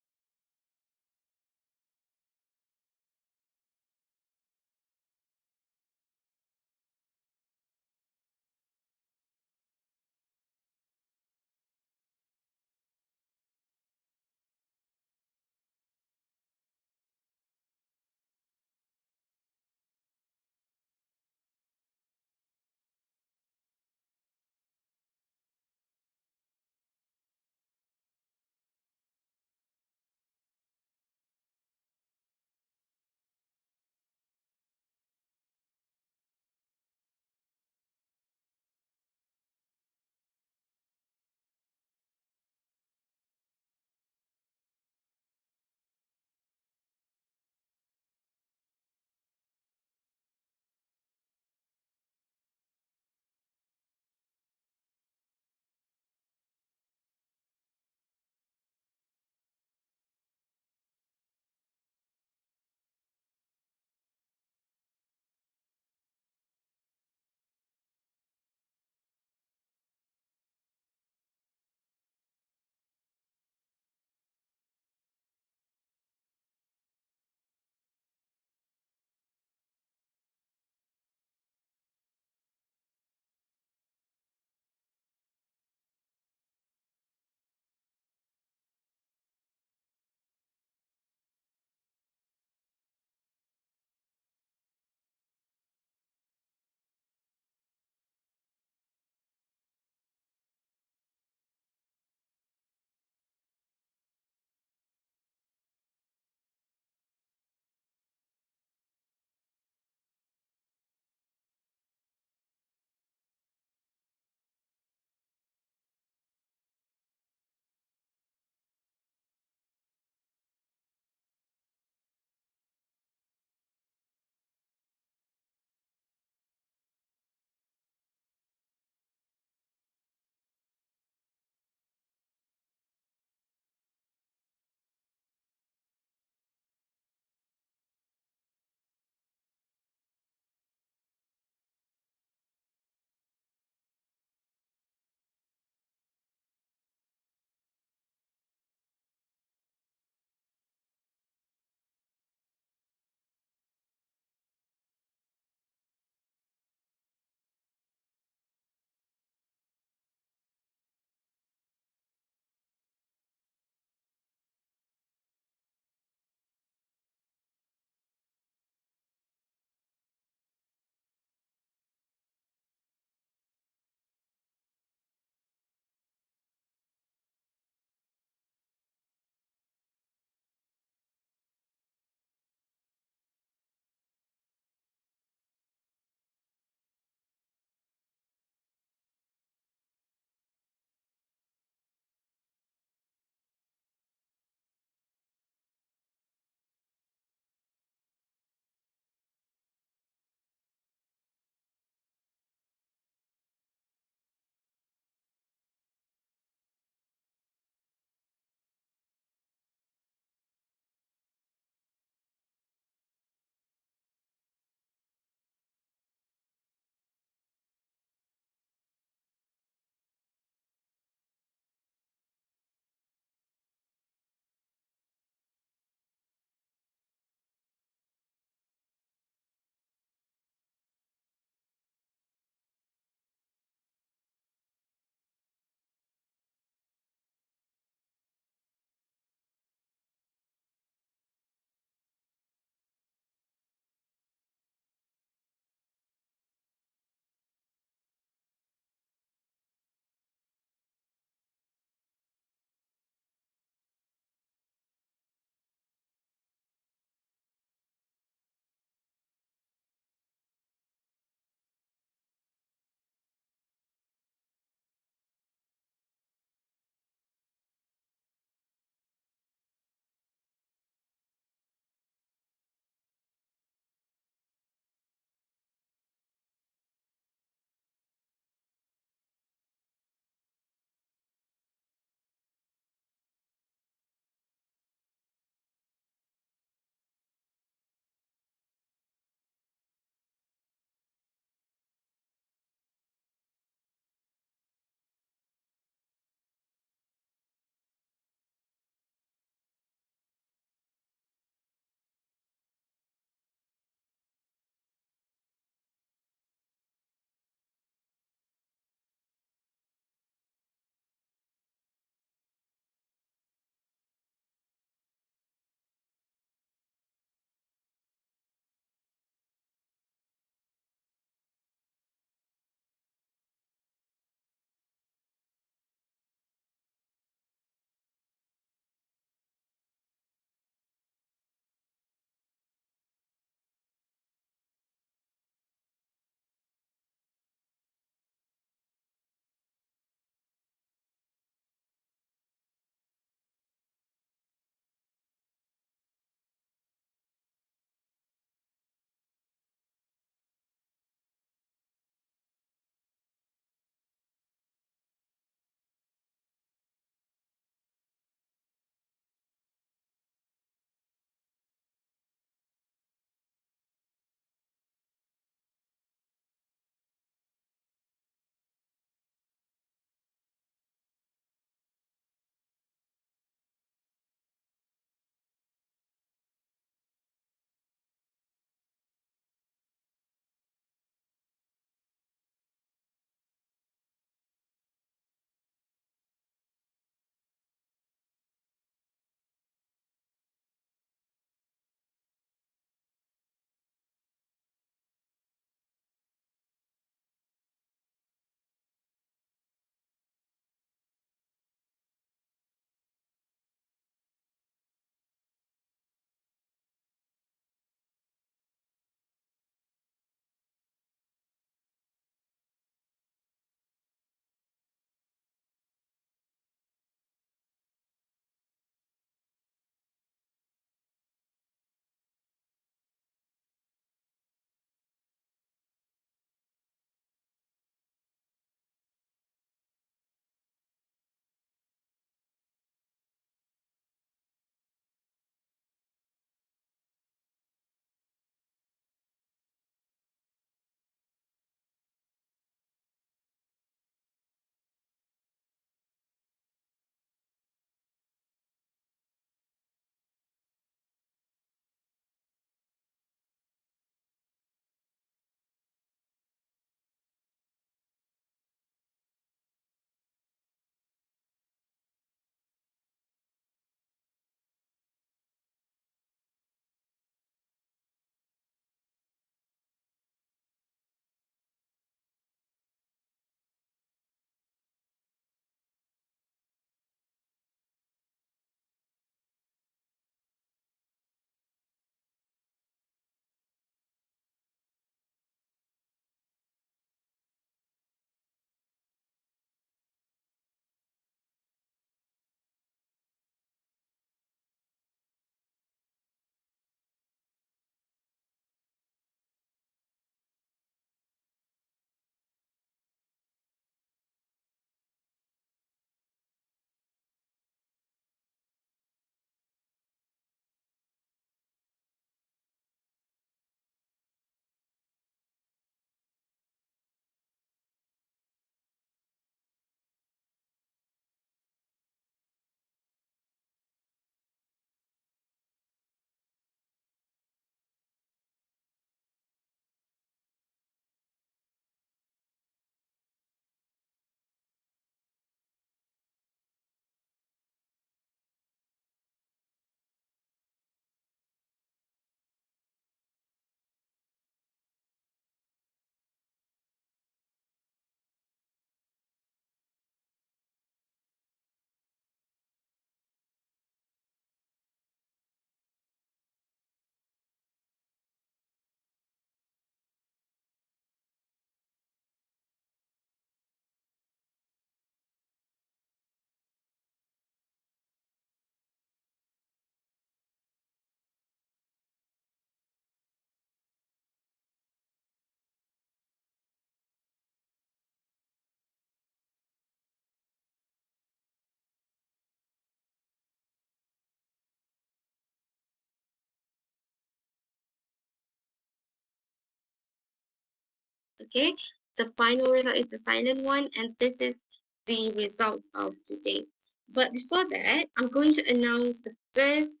Okay, the final result is the silent one, and this is the result of today. But before that, I'm going to announce the first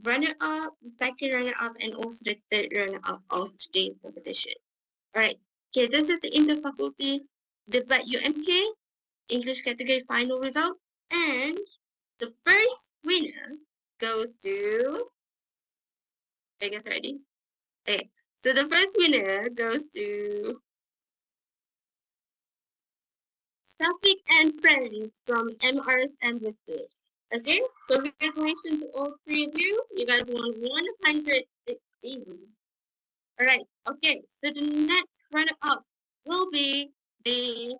runner-up, the second runner-up, and also the third runner-up of today's competition. All right. Okay, this is the interfaculty debate UMK English category final result, and the first winner goes to. Are you guys ready? Okay. So the first winner goes to Shafiq and friends from MRSM Listed. Okay, congratulations to all three of you. You guys won 116. All right, okay, so the next runner-up will be the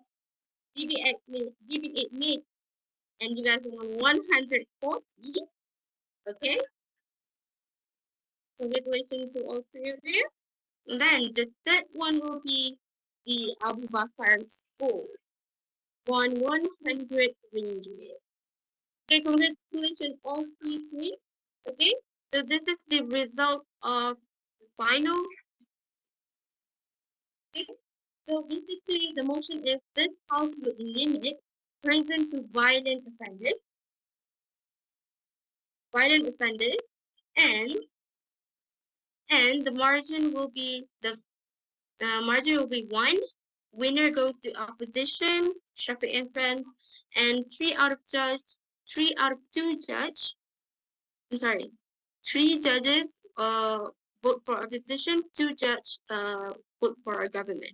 DB8 mate, and you guys won 140. Okay, congratulations to all three of you. And then the third one will be the Abu Bakar School, won 100 ringgit. Okay, congratulations all three. Okay, so this is the result of the final. Okay, so basically the motion is this house would limit prison to violent offenders, and the margin will be one. Winner goes to opposition, Shafiq and friends, and three out of two judge. I'm sorry, 3 judges vote for opposition, 2 judge vote for our government.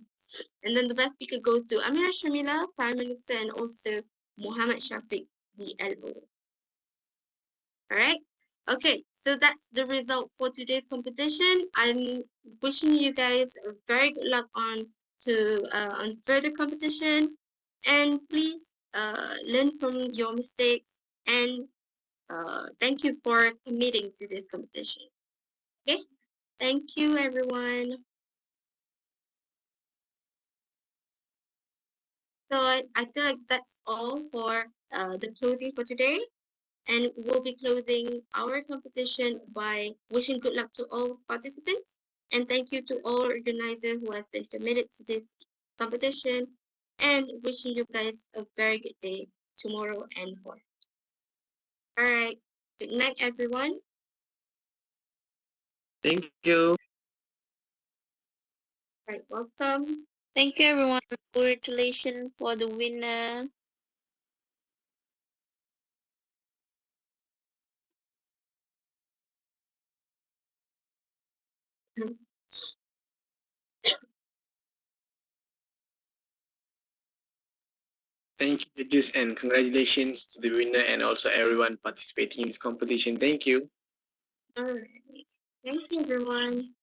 And then the best speaker goes to Amira Shamila, Prime Minister, and also Muhammad Shafiq, the LO. All right. Okay, so that's the result for today's competition. I'm wishing you guys a very good luck on further competition, and please learn from your mistakes, and thank you for committing to this competition. Okay, thank you, everyone. So I feel like that's all for the closing for today. And we'll be closing our competition by wishing good luck to all participants. And thank you to all organizers who have been committed to this competition. And wishing you guys a very good day tomorrow and more. All right. Good night, everyone. Thank you. All right. Welcome. Thank you, everyone. Congratulations for the winner. Thank you, judges, and congratulations to the winner and also everyone participating in this competition. Thank you. All right. Thank you, everyone.